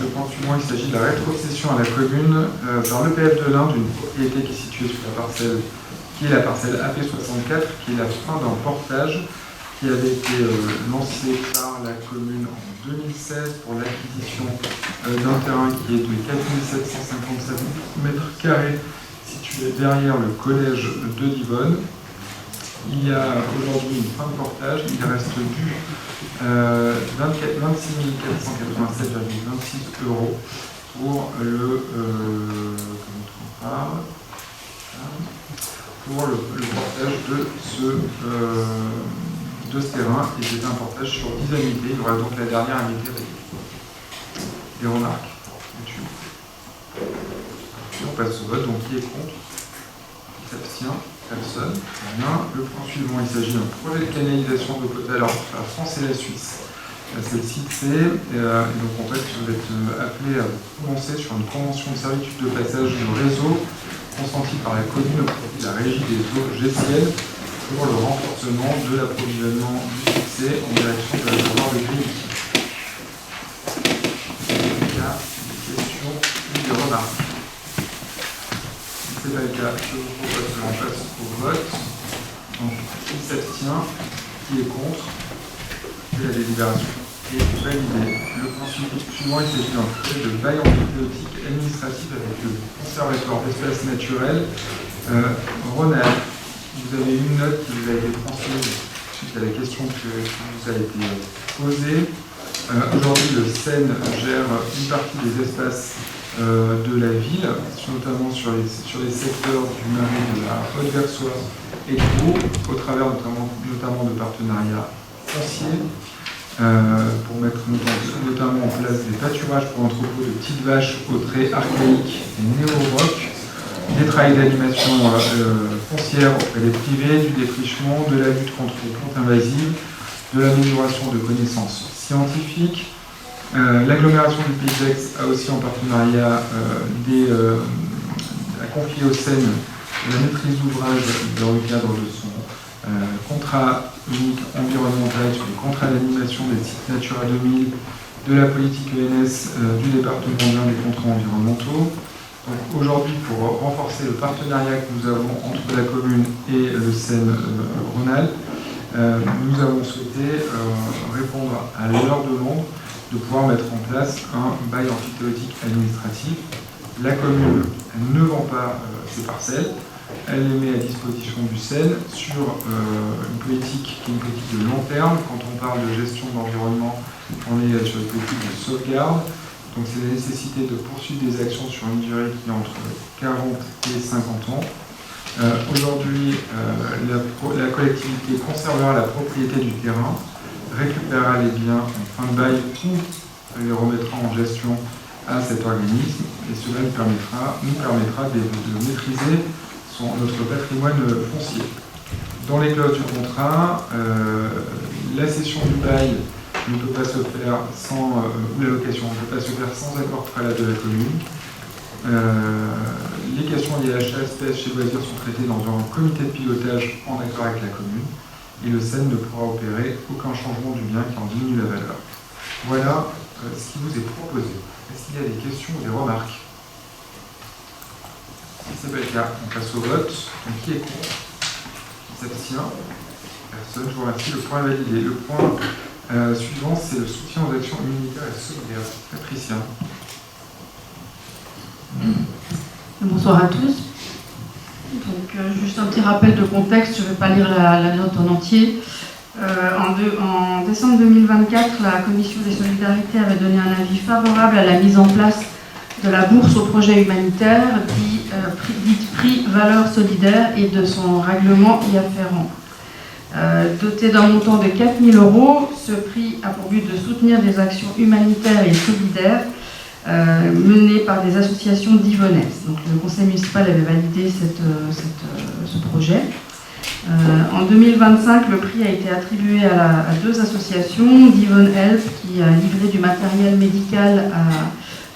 Le point suivant, il s'agit de la rétrocession à la commune par l'EPF de l'Inde d'une propriété qui est située sur la parcelle, qui est la parcelle AP64, qui est la fin d'un portage qui avait été lancé par la commune en 2016 pour l'acquisition d'un terrain qui est de 4757 m² situé derrière le collège de Divonne. Il y a aujourd'hui une fin de portage, il reste dû 26 487,26 € pour le portage de ce terrain, et c'est un portage sur 10 annuités. Il y aura donc la dernière annuité réglée. Des remarques là-dessus? On passe au vote. Donc qui est contre? Qui s'abstient? Personne. Bien. Le point suivant, il s'agit d'un projet de canalisation d'eau potable à France et la Suisse. C'est le site C. Et donc en fait, vous êtes appelé à vous prononcer sur une convention de servitude de passage du réseau consentie par la commune au profit de la régie des eaux GCL pour le renforcement de l'approvisionnement du site C en direction de la réservoir de Grigny. Des questions ou des remarques? Si ce n'est pas le cas, je vous propose que l'on passe au vote. Donc, qui s'abstient? Qui est contre? Et la délibération est validée. Le point suivant, il s'agit d'un projet de bail emphytéotique administratif avec le conservatoire d'espaces naturels. Rhône-Alpes, vous avez une note qui vous a été transmise suite à la question qui vous a été posée. Aujourd'hui, le Seine gère une partie des espaces de la ville, notamment sur les secteurs du Marais, de la Haute-Versoix et de Pau, au travers notamment de partenariats fonciers, pour mettre notamment en place des pâturages pour entrepôts de petites vaches aux traits archaïques et néo-rocs, des travails d'animation foncière auprès des privés, du défrichement, de la lutte contre les plantes invasives, de l'amélioration de connaissances scientifiques. L'agglomération du Pays d'Aix a aussi en partenariat a confié au Seine la maîtrise d'ouvrage dans le cadre de son contrat unique environnemental sur les contrats d'animation des sites Natura 2000, de la politique ENS du département des contrats environnementaux. Donc aujourd'hui, pour renforcer le partenariat que nous avons entre la commune et le Seine-Rhône-Alpes, nous avons souhaité répondre à leur demande de pouvoir mettre en place un bail emphytéotique administratif. La commune ne vend pas ses parcelles, elle les met à disposition du Seine sur une politique qui est une politique de long terme. Quand on parle de gestion de l'environnement, on est sur une politique de sauvegarde. Donc c'est la nécessité de poursuivre des actions sur une durée qui est entre 40 et 50 ans. Aujourd'hui, la collectivité conservera la propriété du terrain, récupérera les biens en fin de bail ou les remettra en gestion à cet organisme, et cela nous permettra de maîtriser notre patrimoine foncier. Dans les clauses du contrat, la cession du bail ne peut pas se faire sans, ou la location ne peut pas se faire sans accord préalable de la commune. Les questions liées à l'achat espèces chez loisirs sont traitées dans un comité de pilotage en accord avec la commune, et le Seine ne pourra opérer aucun changement du bien qui en diminue la valeur. Voilà ce qui vous est proposé. Est-ce qu'il y a des questions ou des remarques? Si ce n'est pas le cas, on passe au vote. Donc, qui est contre? Qui s'abstient? Personne. Je vous remercie. Le point est validé. Le point suivant, c'est le soutien aux actions humanitaires et solidaires. Patricia. Bonsoir à tous. Donc, juste un petit rappel de contexte, je ne vais pas lire la note en entier. En décembre 2024, la Commission des Solidarités avait donné un avis favorable à la mise en place de la bourse au projet humanitaire, dite prix valeur solidaire, et de son règlement y afférent. Doté d'un montant de 4 000 €, ce prix a pour but de soutenir des actions humanitaires et solidaires menées par des associations divonnaises. Donc le conseil municipal avait validé ce projet. En 2025, le prix a été attribué à deux associations, Divonne Help, qui a livré du matériel médical à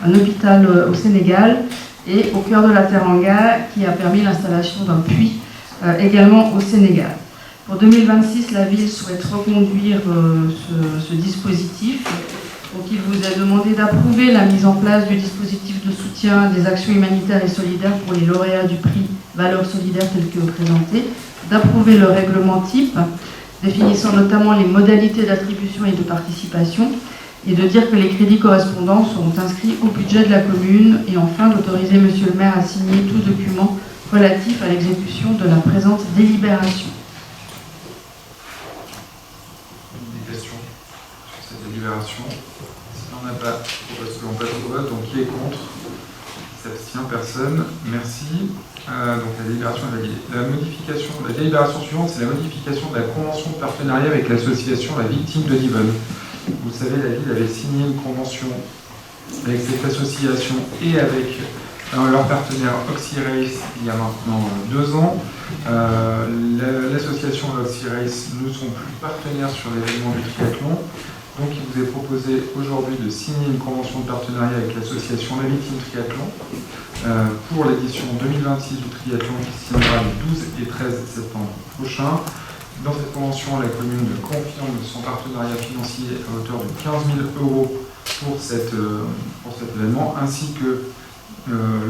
un hôpital au Sénégal, et au cœur de la Teranga, qui a permis l'installation d'un puits également au Sénégal. Pour 2026, la ville souhaite reconduire ce dispositif. Donc il vous est demandé d'approuver la mise en place du dispositif de soutien des actions humanitaires et solidaires pour les lauréats du prix Valeur solidaire tel que présenté, d'approuver le règlement type, définissant notamment les modalités d'attribution et de participation, et de dire que les crédits correspondants seront inscrits au budget de la commune, et enfin d'autoriser Monsieur le maire à signer tout document relatif à l'exécution de la présente délibération. Des questions sur cette délibération? Si on n'a pas, on passe au vote. Donc qui est contre? Qui s'abstient? Personne. Merci. Donc la délibération est validée. La délibération suivante, c'est la modification de la convention de partenariat avec l'association La Victime de Divonne. Vous le savez, la ville avait signé une convention avec cette association et avec leur partenaire OxyRace il y a maintenant 2 ans. L'association et OxyRace ne sont plus partenaires sur l'événement du triathlon. Donc il vous est proposé aujourd'hui de signer une convention de partenariat avec l'association La Victime Triathlon pour l'édition 2026 du triathlon qui se tiendra les 12 et 13 septembre prochains. Dans cette convention, la commune confirme son partenariat financier à hauteur de 15 000 € pour cet événement, ainsi que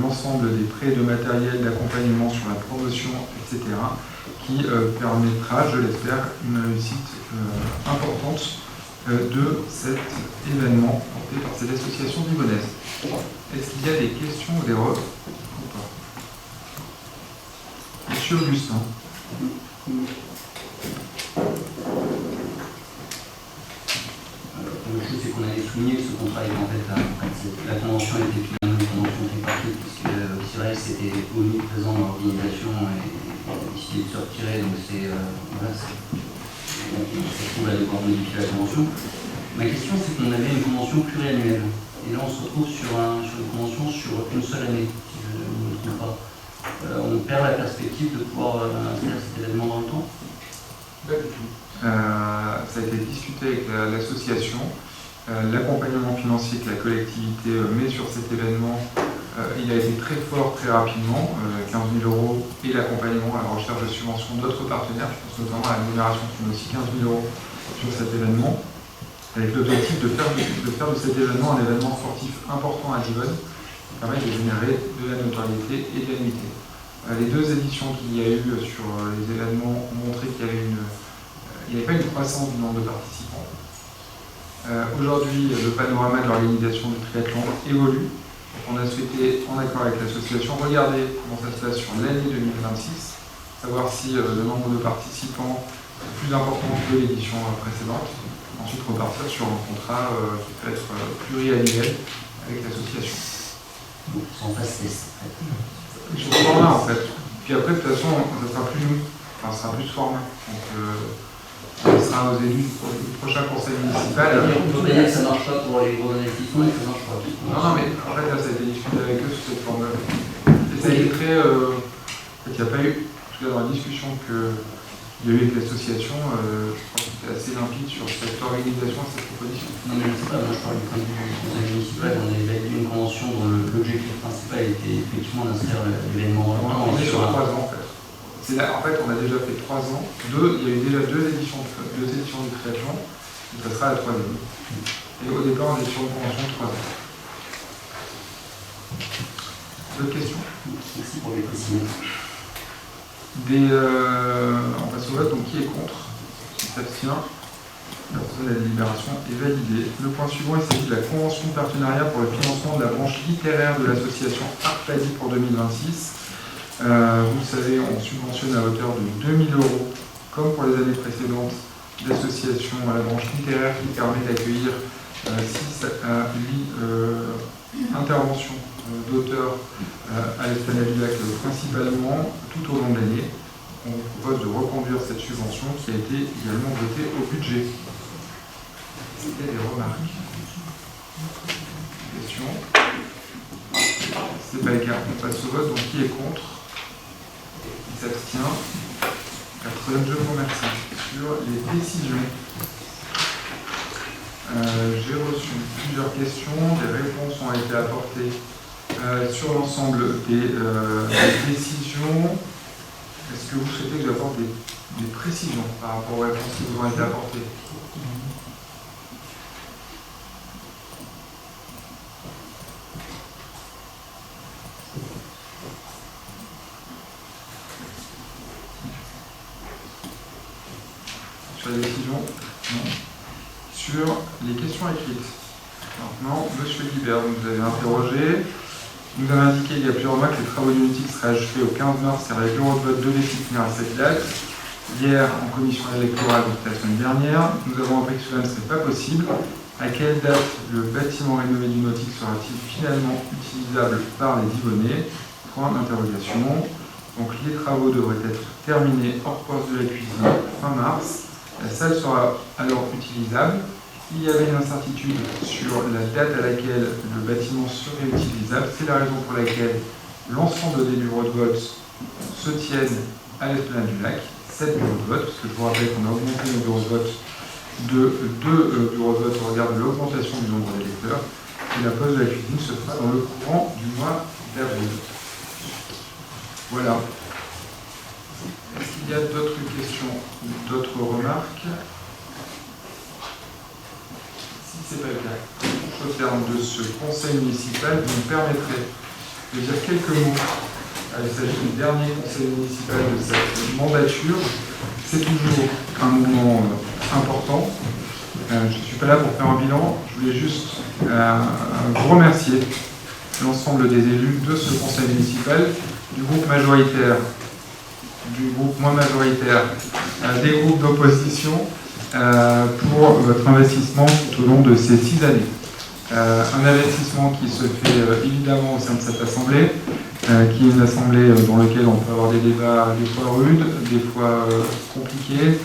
l'ensemble des prêts de matériel, d'accompagnement sur la promotion, etc., qui permettra, je l'espère, une réussite importante de cet événement porté par cette association divonnaise. Est-ce qu'il y a des questions ou des remarques? Monsieur Augustin. La chose, c'est qu'on avait souligné que ce contrat, en fait, la convention était finalement une convention tripartite, puisque OxyRace était omniprésent dans l'organisation et a décidé de se retirer. Donc on trouve à devoir modifier la convention. Ma question, c'est qu'on avait une convention pluriannuelle. Et là, on se retrouve sur une convention sur une seule année, si je ne me trompe pas. On perd la perspective de pouvoir inscrire cet événement dans le temps? Pas du tout. Ça a été discuté avec l'association. L'accompagnement financier que la collectivité met sur cet événement, il a été très fort très rapidement, 15 000 € et l'accompagnement à la recherche de subventions d'autres partenaires, je pense notamment à l'agglomération qui met aussi 15 000 € sur cet événement, avec l'objectif de faire de cet événement un événement sportif important à Divonne, qui permet de générer de la notoriété et de l'annuité. Les 2 éditions qu'il y a eu sur les événements ont montré qu'il y avait il n'y avait pas une croissance du nombre de participants. Aujourd'hui, le panorama de l'organisation du triathlon évolue. On a souhaité, en accord avec l'association, regarder comment ça se passe sur l'année 2026, savoir si le nombre de participants est plus important que l'édition précédente. Ensuite, repartir sur un contrat qui peut être pluriannuel avec l'association. Donc, sans phase test. Sur ce format, en fait. Puis après, de toute façon, ça sera plus nous. Enfin, ça sera plus ce format. Donc, ça sera aux élus du prochain conseil municipal. On peut pas dire que ça ne marche pas pour les gros investissements et que ça ne marche pas. Non, mais en fait, là, ça a été discuté avec eux sur cette forme-là. Et ça a été très. Il n'y a pas eu, en tout cas dans la discussion qu'il y a eu avec l'association, je crois que c'était assez limpide sur cette organisation et cette proposition. Non, mais je ne sais pas, moi je parle du point de vue du conseil municipal. On avait validé une convention dont l'objectif principal était effectivement d'inscrire l'événement en loin. On est sur 3 ans, en fait. Là, en fait, on a déjà fait 3 ans. Il y a eu déjà deux éditions du triathlon. Et ça sera la 3e. Et au départ, on est sur une convention de 3 ans. D'autres questions? Merci pour les précisions. On passe au vote. Donc, qui est contre? Qui s'abstient? La délibération est validée. Le point suivant, il s'agit de la convention de partenariat pour le financement de la branche littéraire de l'association Arcadie pour 2026. Vous le savez, on subventionne à hauteur de 2 000 €, comme pour les années précédentes, l'association à la branche littéraire qui permet d'accueillir 6 à 8 interventions d'auteurs à l'Esplanade du Lac principalement tout au long de l'année. On vous propose de reconduire cette subvention qui a été également votée au budget. Est-ce qu'il y a des remarques? Questions? C'est pas le cas. On passe au vote. Donc qui est contre? Qui s'abstient? Personne. Je vous remercie. Sur les décisions, j'ai reçu plusieurs questions. Des réponses ont été apportées sur l'ensemble des décisions. Est-ce que vous souhaitez que j'apporte des précisions par rapport aux réponses qui vous ont été apportées? Sur les décisions? Non. Sur les questions écrites. Maintenant, Monsieur Guibert, vous avez interrogé. nous avait indiqué il y a plusieurs mois que les travaux du NUTIC seraient achevés au 15 mars et avec le bureau de vote devait s'y tenir à cette date. Hier, en commission électorale, donc la semaine dernière, nous avons appris que cela ne serait pas possible. À quelle date le bâtiment rénové du NUTIC sera-t-il finalement utilisable par les Divonnais? Point d'interrogation. Donc les travaux devraient être terminés hors poste de la cuisine fin mars. La salle sera alors utilisable. Il y avait une incertitude sur la date à laquelle le bâtiment serait utilisable. C'est la raison pour laquelle l'ensemble des bureaux de vote se tiennent à l'esplanade du lac. 7 bureaux de vote, parce que je vous rappelle qu'on a augmenté nos bureaux de vote de 2 bureaux de vote au regard de l'augmentation du nombre d'électeurs. Et la pause de la cuisine se fera dans le courant du mois d'avril. Voilà. Est-ce qu'il y a d'autres questions ou d'autres remarques? Si ce n'est pas le cas, au terme de ce conseil municipal, vous me permettrez de dire quelques mots. Il s'agit du dernier conseil municipal de cette mandature. C'est toujours un moment important. Je ne suis pas là pour faire un bilan. Je voulais juste vous remercier l'ensemble des élus de ce conseil municipal, du groupe majoritaire, du groupe moins majoritaire, des groupes d'opposition, pour votre investissement tout au long de ces 6 années. Un investissement qui se fait évidemment au sein de cette assemblée, qui est une assemblée dans laquelle on peut avoir des débats des fois rudes, des fois compliqués,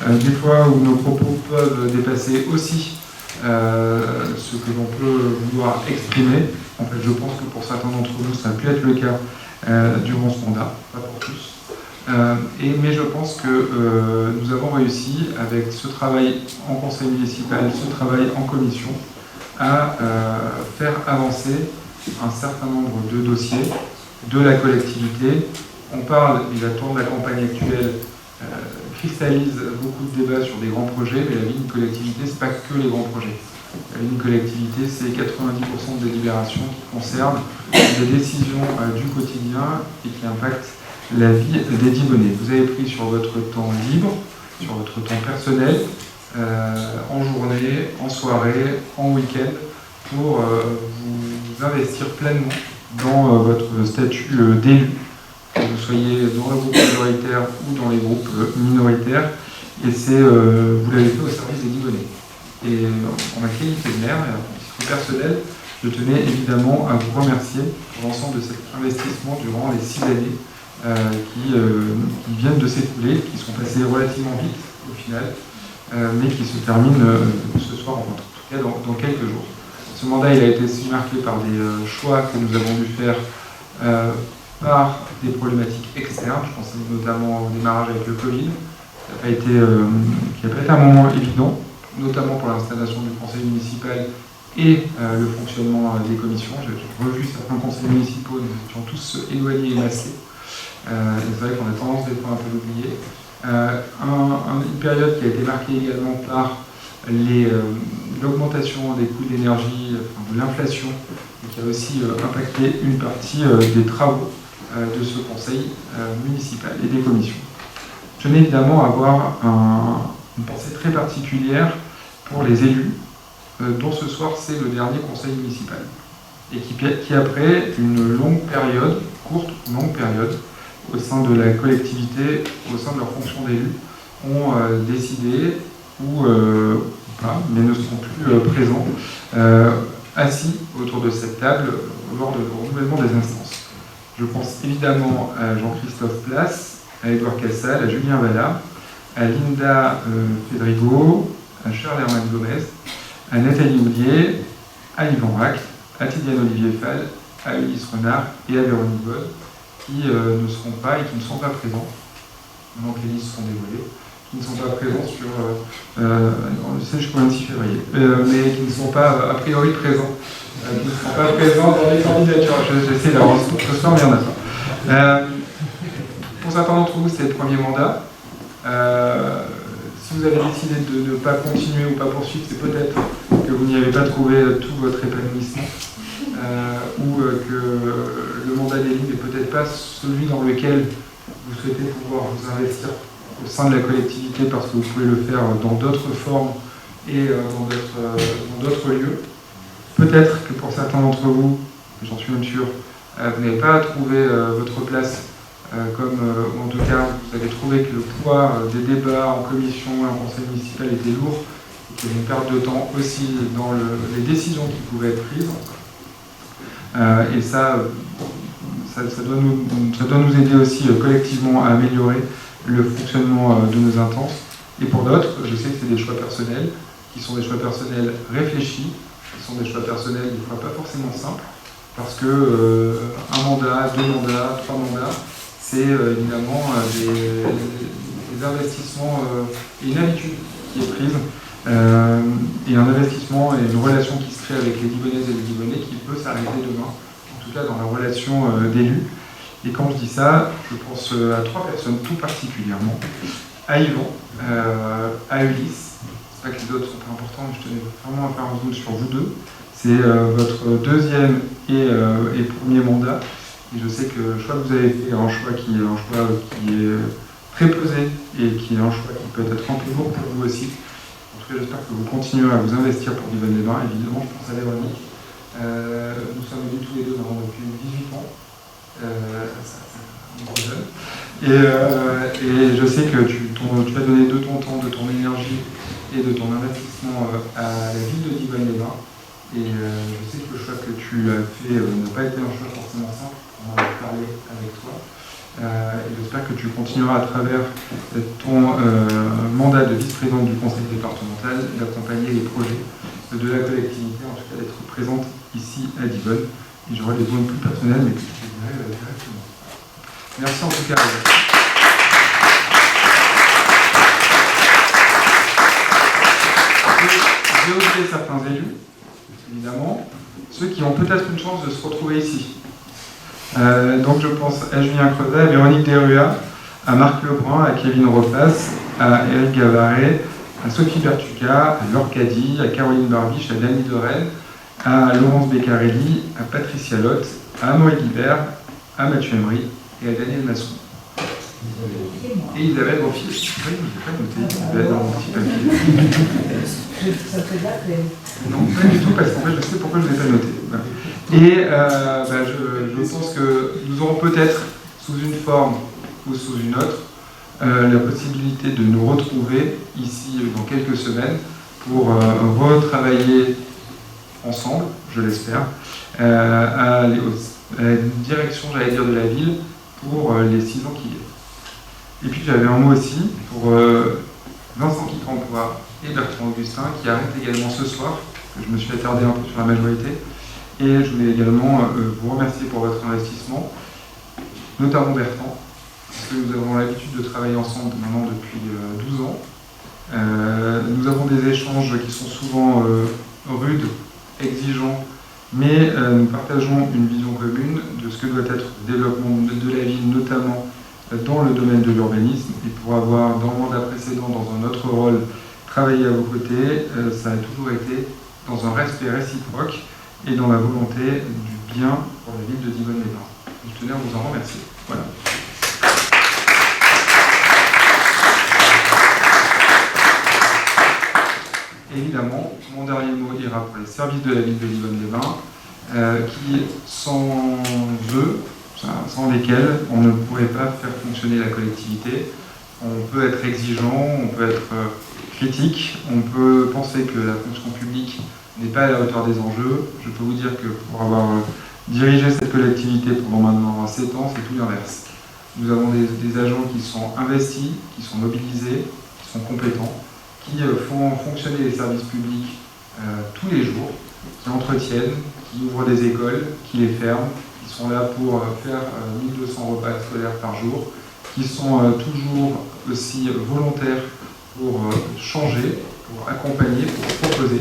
des fois où nos propos peuvent dépasser aussi ce que l'on peut vouloir exprimer. En fait, je pense que pour certains d'entre vous, ça a pu être le cas durant ce mandat, pas pour tous. Mais je pense que nous avons réussi, avec ce travail en conseil municipal, ce travail en commission, à faire avancer un certain nombre de dossiers de la collectivité. On parle, et la tourne de la campagne actuelle cristallise beaucoup de débats sur des grands projets, mais la vie d'une collectivité, ce n'est pas que les grands projets. La vie d'une collectivité, c'est 90% des délibérations qui concernent des décisions du quotidien et qui impactent la vie des Divonnais. Vous avez pris sur votre temps libre, sur votre temps personnel, en journée, en soirée, en week-end, pour vous investir pleinement dans votre statut d'élu, que vous soyez dans le groupe majoritaire ou dans les groupes minoritaires, et vous l'avez fait au service des Divonnais. Et en ma qualité de maire, et à titre personnel, je tenais évidemment à vous remercier pour l'ensemble de cet investissement durant les 6 années qui viennent de s'écouler, qui sont passées relativement vite au final, mais qui se terminent ce soir, en tout cas dans quelques jours. Ce mandat il a été aussi marqué par des choix que nous avons dû faire par des problématiques externes. Je pense notamment au démarrage avec le Covid, qui n'a pas été un moment évident, notamment pour l'installation du conseil municipal et le fonctionnement des commissions. J'ai revu certains conseils municipaux, nous étions tous éloignés et masqués. C'est vrai qu'on a tendance des fois un peu l'oublier. Une période qui a été marquée également par l'augmentation des coûts de l'énergie, de l'inflation, et qui a aussi impacté une partie des travaux de ce conseil municipal et des commissions. Je tenais évidemment à avoir une pensée très particulière pour les élus, dont ce soir c'est le dernier conseil municipal, et qui après une longue période, courte ou longue période, au sein de la collectivité, au sein de leur fonction d'élu, ont décidé, ou pas, mais ne sont plus présents, assis autour de cette table lors de renouvellement des instances. Je pense évidemment à Jean-Christophe Place, à Édouard Cassal, à Julien Vallat, à Linda Fedrigo, à Charles-Hermann Gomez, à Nathalie Houlier, à Yvan Rack, à Tidiane Olivier Fall, à Ulysse Renard et à Véronique Bode, qui ne seront pas et qui ne sont pas présents, donc les listes seront dévoilées, qui ne sont pas présents sur, on sait jusqu'au 26 février, mais qui ne sont pas a priori présents, qui ne seront pas présents dans les candidatures. J'essaie d'avoir ce soir, mais il y en a pas. Pour certains d'entre vous, c'est le premier mandat. Si vous avez décidé de ne pas continuer ou pas poursuivre, c'est peut-être que vous n'y avez pas trouvé tout votre épanouissement. Ou que le mandat d'élu n'est peut-être pas celui dans lequel vous souhaitez pouvoir vous investir au sein de la collectivité parce que vous pouvez le faire dans d'autres formes et dans d'autres lieux. Peut-être que pour certains d'entre vous, j'en suis même sûr, vous n'avez pas trouvé votre place, ou en tout cas, vous avez trouvé que le poids des débats en commission et en conseil municipal était lourd, et qu'il y avait une perte de temps aussi dans les décisions qui pouvaient être prises. Et ça doit nous aider aussi collectivement à améliorer le fonctionnement de nos instances. Et pour d'autres, je sais que c'est des choix personnels, qui sont des choix personnels réfléchis, qui sont des choix personnels des fois pas forcément simples, parce que un mandat, 2 mandats, 3 mandats, c'est évidemment des investissements et une habitude qui est prise, et un investissement et une relation qui se crée avec les Divonnaises et les Divonnais qui peut s'arrêter demain, en tout cas dans la relation d'élus. Et quand je dis ça, je pense à 3 personnes tout particulièrement. À Yvan, à Ulysse, c'est pas que les autres sont pas importants, mais je tenais vraiment à faire un zoom sur vous deux. C'est votre 2e et 1er mandat. Et je sais que le choix que vous avez fait est un choix qui est très pesé et qui est un choix qui peut être un peu lourd pour vous aussi. En tout cas, j'espère que vous continuerez à vous investir pour Divonne-les-Bains. Évidemment, je pense à Véronique. Nous sommes venus tous les deux depuis 18 ans. Et je sais que tu as donné de ton temps, de ton énergie et de ton investissement à la ville de Divonne-les-Bains. Et je sais que le choix que tu as fait n'a pas été un choix forcément simple. On en a parlé avec toi. Et j'espère que tu continueras à travers ton mandat de vice-présidente du conseil départemental d'accompagner les projets de la collectivité, en tout cas d'être présente ici à Divonne. Et j'aurai des zones plus personnelles, mais que je te dirai directement. Merci en tout cas. J'ai oublié certains élus, évidemment, ceux qui ont peut-être une chance de se retrouver ici. Donc je pense à Julien Creuset, à Véronique Desruas, à Marc Lebrun, à Kevin Ropas, à Eric Gavaret, à Sophie Bertuca, à Laure Caddy, à Caroline Barbiche, à Dany Dorel, à Laurence Beccarelli, à Patricia Lotte, à Amaury Guibert, à Mathieu Emery et à Daniel Masson. Et Isabelle Roffier. Oui, je n'ai pas noté Isabelle dans mon petit papier. Ça fait de la peine. Non, pas du tout, parce qu'en fait, je sais pourquoi je ne l'ai pas noté. Voilà. Et je pense que nous aurons peut-être, sous une forme ou sous une autre, la possibilité de nous retrouver ici dans quelques semaines pour retravailler ensemble, je l'espère, à la direction, j'allais dire, de la ville pour les 6 ans qui viennent. Et puis j'avais un mot aussi pour Vincent Quitrempoix et Bertrand Augustin qui arrêtent également ce soir, que je me suis attardé un peu sur la majorité. Et je voulais également vous remercier pour votre investissement, notamment Bertrand, parce que nous avons l'habitude de travailler ensemble maintenant depuis 12 ans. Nous avons des échanges qui sont souvent rudes, exigeants, mais nous partageons une vision commune de ce que doit être le développement de la ville, notamment dans le domaine de l'urbanisme. Et pour avoir, dans le mandat précédent, dans un autre rôle, travaillé à vos côtés, ça a toujours été dans un respect réciproque et dans la volonté du bien pour la ville de Divonne-les-Bains. Je tenais à vous en remercier. Voilà. Évidemment, mon dernier mot ira pour les services de la ville de Divonne-les-Bains, qui, sans eux, sans lesquels on ne pourrait pas faire fonctionner la collectivité. On peut être exigeant, on peut être critique, on peut penser que la fonction publique n'est pas à la hauteur des enjeux. Je peux vous dire que pour avoir dirigé cette collectivité pendant maintenant 7 ans, c'est tout l'inverse. Nous avons des agents qui sont investis, qui sont mobilisés, qui sont compétents, qui font fonctionner les services publics tous les jours, qui entretiennent, qui ouvrent des écoles, qui les ferment, qui sont là pour faire 1200 repas scolaires par jour, qui sont toujours aussi volontaires pour changer, pour accompagner, pour proposer.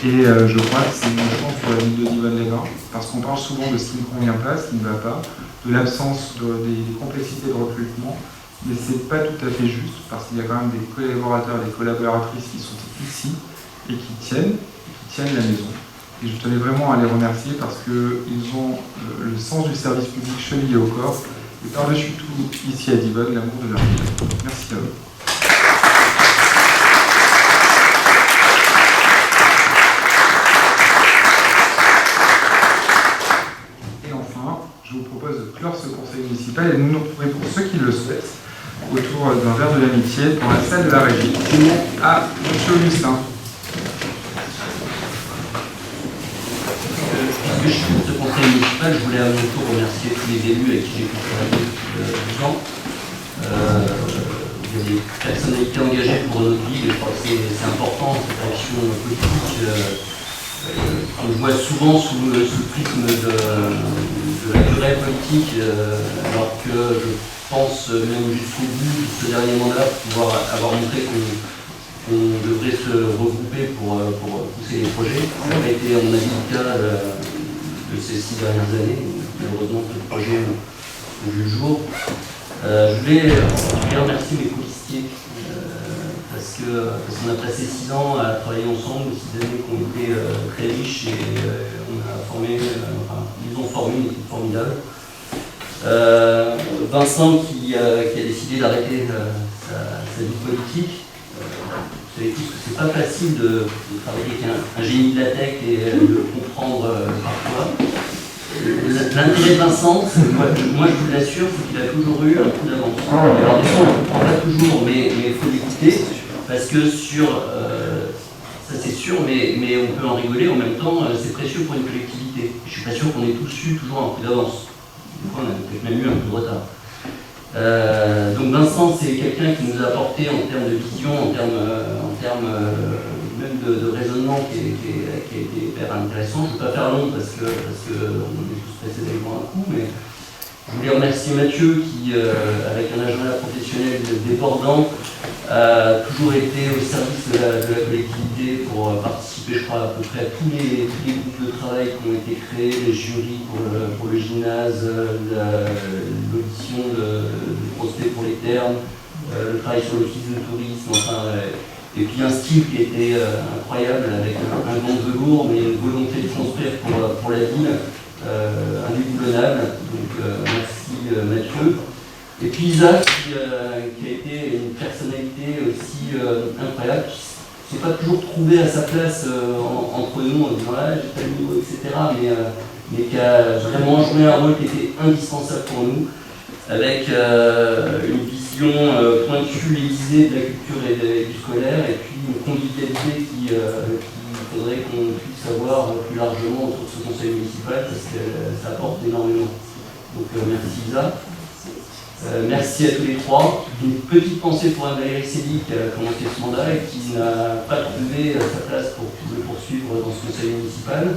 Et je crois que c'est une chance pour la ville de Divonne-les-Bains, parce qu'on parle souvent de ce qui ne convient pas, ce qui ne va pas, de l'absence des complexités de recrutement, mais ce n'est pas tout à fait juste, parce qu'il y a quand même des collaborateurs, des collaboratrices qui sont ici et qui tiennent la maison. Et je tenais vraiment à les remercier parce qu'ils ont le sens du service public chevillé au corps, et par-dessus tout, ici à Divonne, l'amour de leur ville. Merci à eux. Je conseil municipal et de nous retrouver pour ceux qui le souhaitent autour d'un verre de l'amitié dans la salle de la régie. Ah, monsieur Augustin. Puisque je suis pour ce conseil municipal, je voulais à mon tour remercier tous les élus avec qui j'ai pu travailler depuis 12 ans. Il y a des personnalités engagées pour notre ville et je crois que c'est important, cette action politique. On le voit souvent sous le prisme de la querelle politique, alors que je pense même jusqu'au bout de ce dernier mandat pouvoir avoir montré qu'on devrait se regrouper pour pousser les projets. Ça n'a pas été à mon avis le cas de ces 6 dernières années. Malheureusement, ce projet a vu le jour. Je voulais remercier mes colistiers parce qu'on a passé 6 ans à travailler ensemble, 6 années qui ont été très riches et on a formé, ils ont formé une équipe formidable. Vincent qui a décidé d'arrêter sa vie politique. Vous savez tous que c'est pas facile de travailler avec un génie de la tech et de le comprendre parfois. L'intérêt de Vincent, moi je vous l'assure, c'est qu'il a toujours eu un coup d'avance. Alors des fois on ne comprend pas toujours, mais il faut l'écouter, parce que ça c'est sûr, mais on peut en rigoler, en même temps c'est précieux pour une collectivité. Je ne suis pas sûr qu'on ait tous eu toujours un coup d'avance. Des fois on a peut-être même eu un peu de retard. Donc Vincent, c'est quelqu'un qui nous a apporté en termes de vision, en termes même de raisonnement qui a été hyper intéressant. Je ne vais pas faire long parce que on est tous passés d'éléments un coup, mais je voulais remercier Mathieu qui, avec un agenda professionnel débordant, a toujours été au service de la collectivité pour participer, je crois, à peu près à tous les groupes de travail qui ont été créés, les jurys pour le gymnase, l'audition de prospect pour les termes, le travail sur l'office de tourisme, enfin, et puis un style qui était incroyable avec un grand velours, mais une volonté de construire pour la ville, indéboulonnable. Donc merci Mathieu. Et puis Isaac qui a été une personnalité aussi incroyable, qui ne s'est pas toujours trouvé à sa place entre nous en disant ah j'ai pas le niveau, etc. Mais qui a vraiment joué un rôle qui était indispensable pour nous, avec une vision pointue, aiguisée de la culture et du scolaire, et puis une convivialité qu'il faudrait qu'on puisse avoir plus largement autour de ce conseil municipal, parce que ça apporte énormément. Donc merci Isa. Merci à tous les trois. Une petite pensée pour Anne-Valérie Célie qui a commencé ce mandat et qui n'a pas trouvé sa place pour le poursuivre dans ce conseil municipal.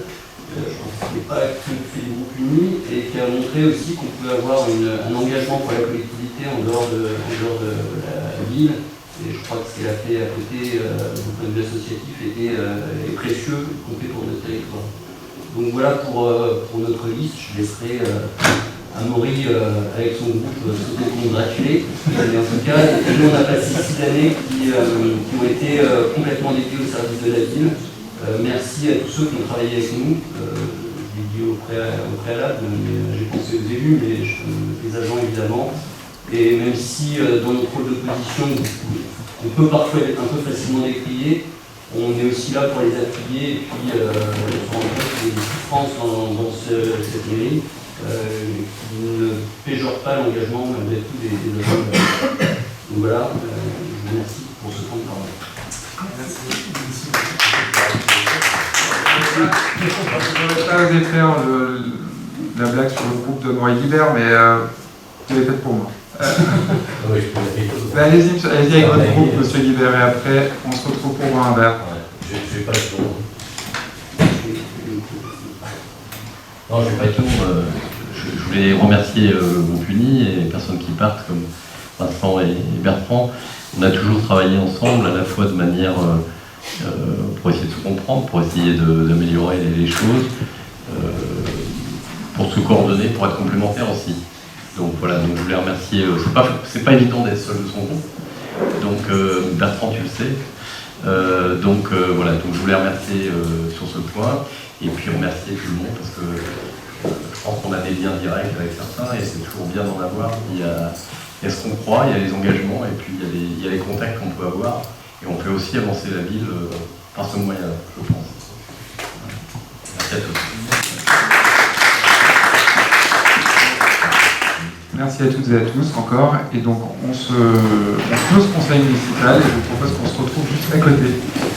Je pense que ce n'est pas que fait des groupes unis et qui a montré aussi qu'on pouvait avoir un engagement pour la collectivité en dehors de la ville. Et je crois que ce qu'elle a fait à côté du point de vue associatif est précieux, y compris pour notre territoire. Donc voilà pour notre liste. Je laisserai Amaury avec son groupe s'auto-congratuler. Mais en tout cas, nous on a passé 6 années qui ont été complètement dédiées au service de la ville. Merci à tous ceux qui ont travaillé avec nous. Je l'ai dit au préalable, mais j'ai pensé aux élus, mais les agents évidemment. Et même si dans notre rôle d'opposition, on peut parfois être un peu facilement décrié, on est aussi là pour les appuyer et puis on se rend compte qu'il y a des souffrances dans cette mairie qui ne péjore pas l'engagement malgré tout des agents. Donc voilà, je vous remercie pour ce temps de parole. Je n'aurais pas osé faire la blague sur le groupe de Noël Guibert, mais vous l'avez faite pour moi. Allez-y avec votre groupe, monsieur Guibert, et après, on se retrouve pour boire un verre. Je vais pas être long. Non, je vais pas être long. Je voulais remercier le groupe uni et les personnes qui partent, comme Vincent et Bertrand. On a toujours travaillé ensemble, à la fois de manière pour essayer de se comprendre, pour essayer d'améliorer les choses, pour se coordonner, pour être complémentaires aussi. Donc voilà, donc je voulais remercier. C'est pas évident d'être seul de son groupe. Donc Bertrand, tu le sais. Voilà, donc je voulais remercier sur ce point et puis remercier tout le monde parce que je pense qu'on a des liens directs avec certains et c'est toujours bien d'en avoir. Il y a ce qu'on croit, il y a les engagements et puis il y a les contacts qu'on peut avoir et on peut aussi avancer la ville par ce moyen, je pense. Merci à tous. merci à toutes et à tous encore. Et donc on se close conseil municipal et je vous propose qu'on se retrouve juste à côté.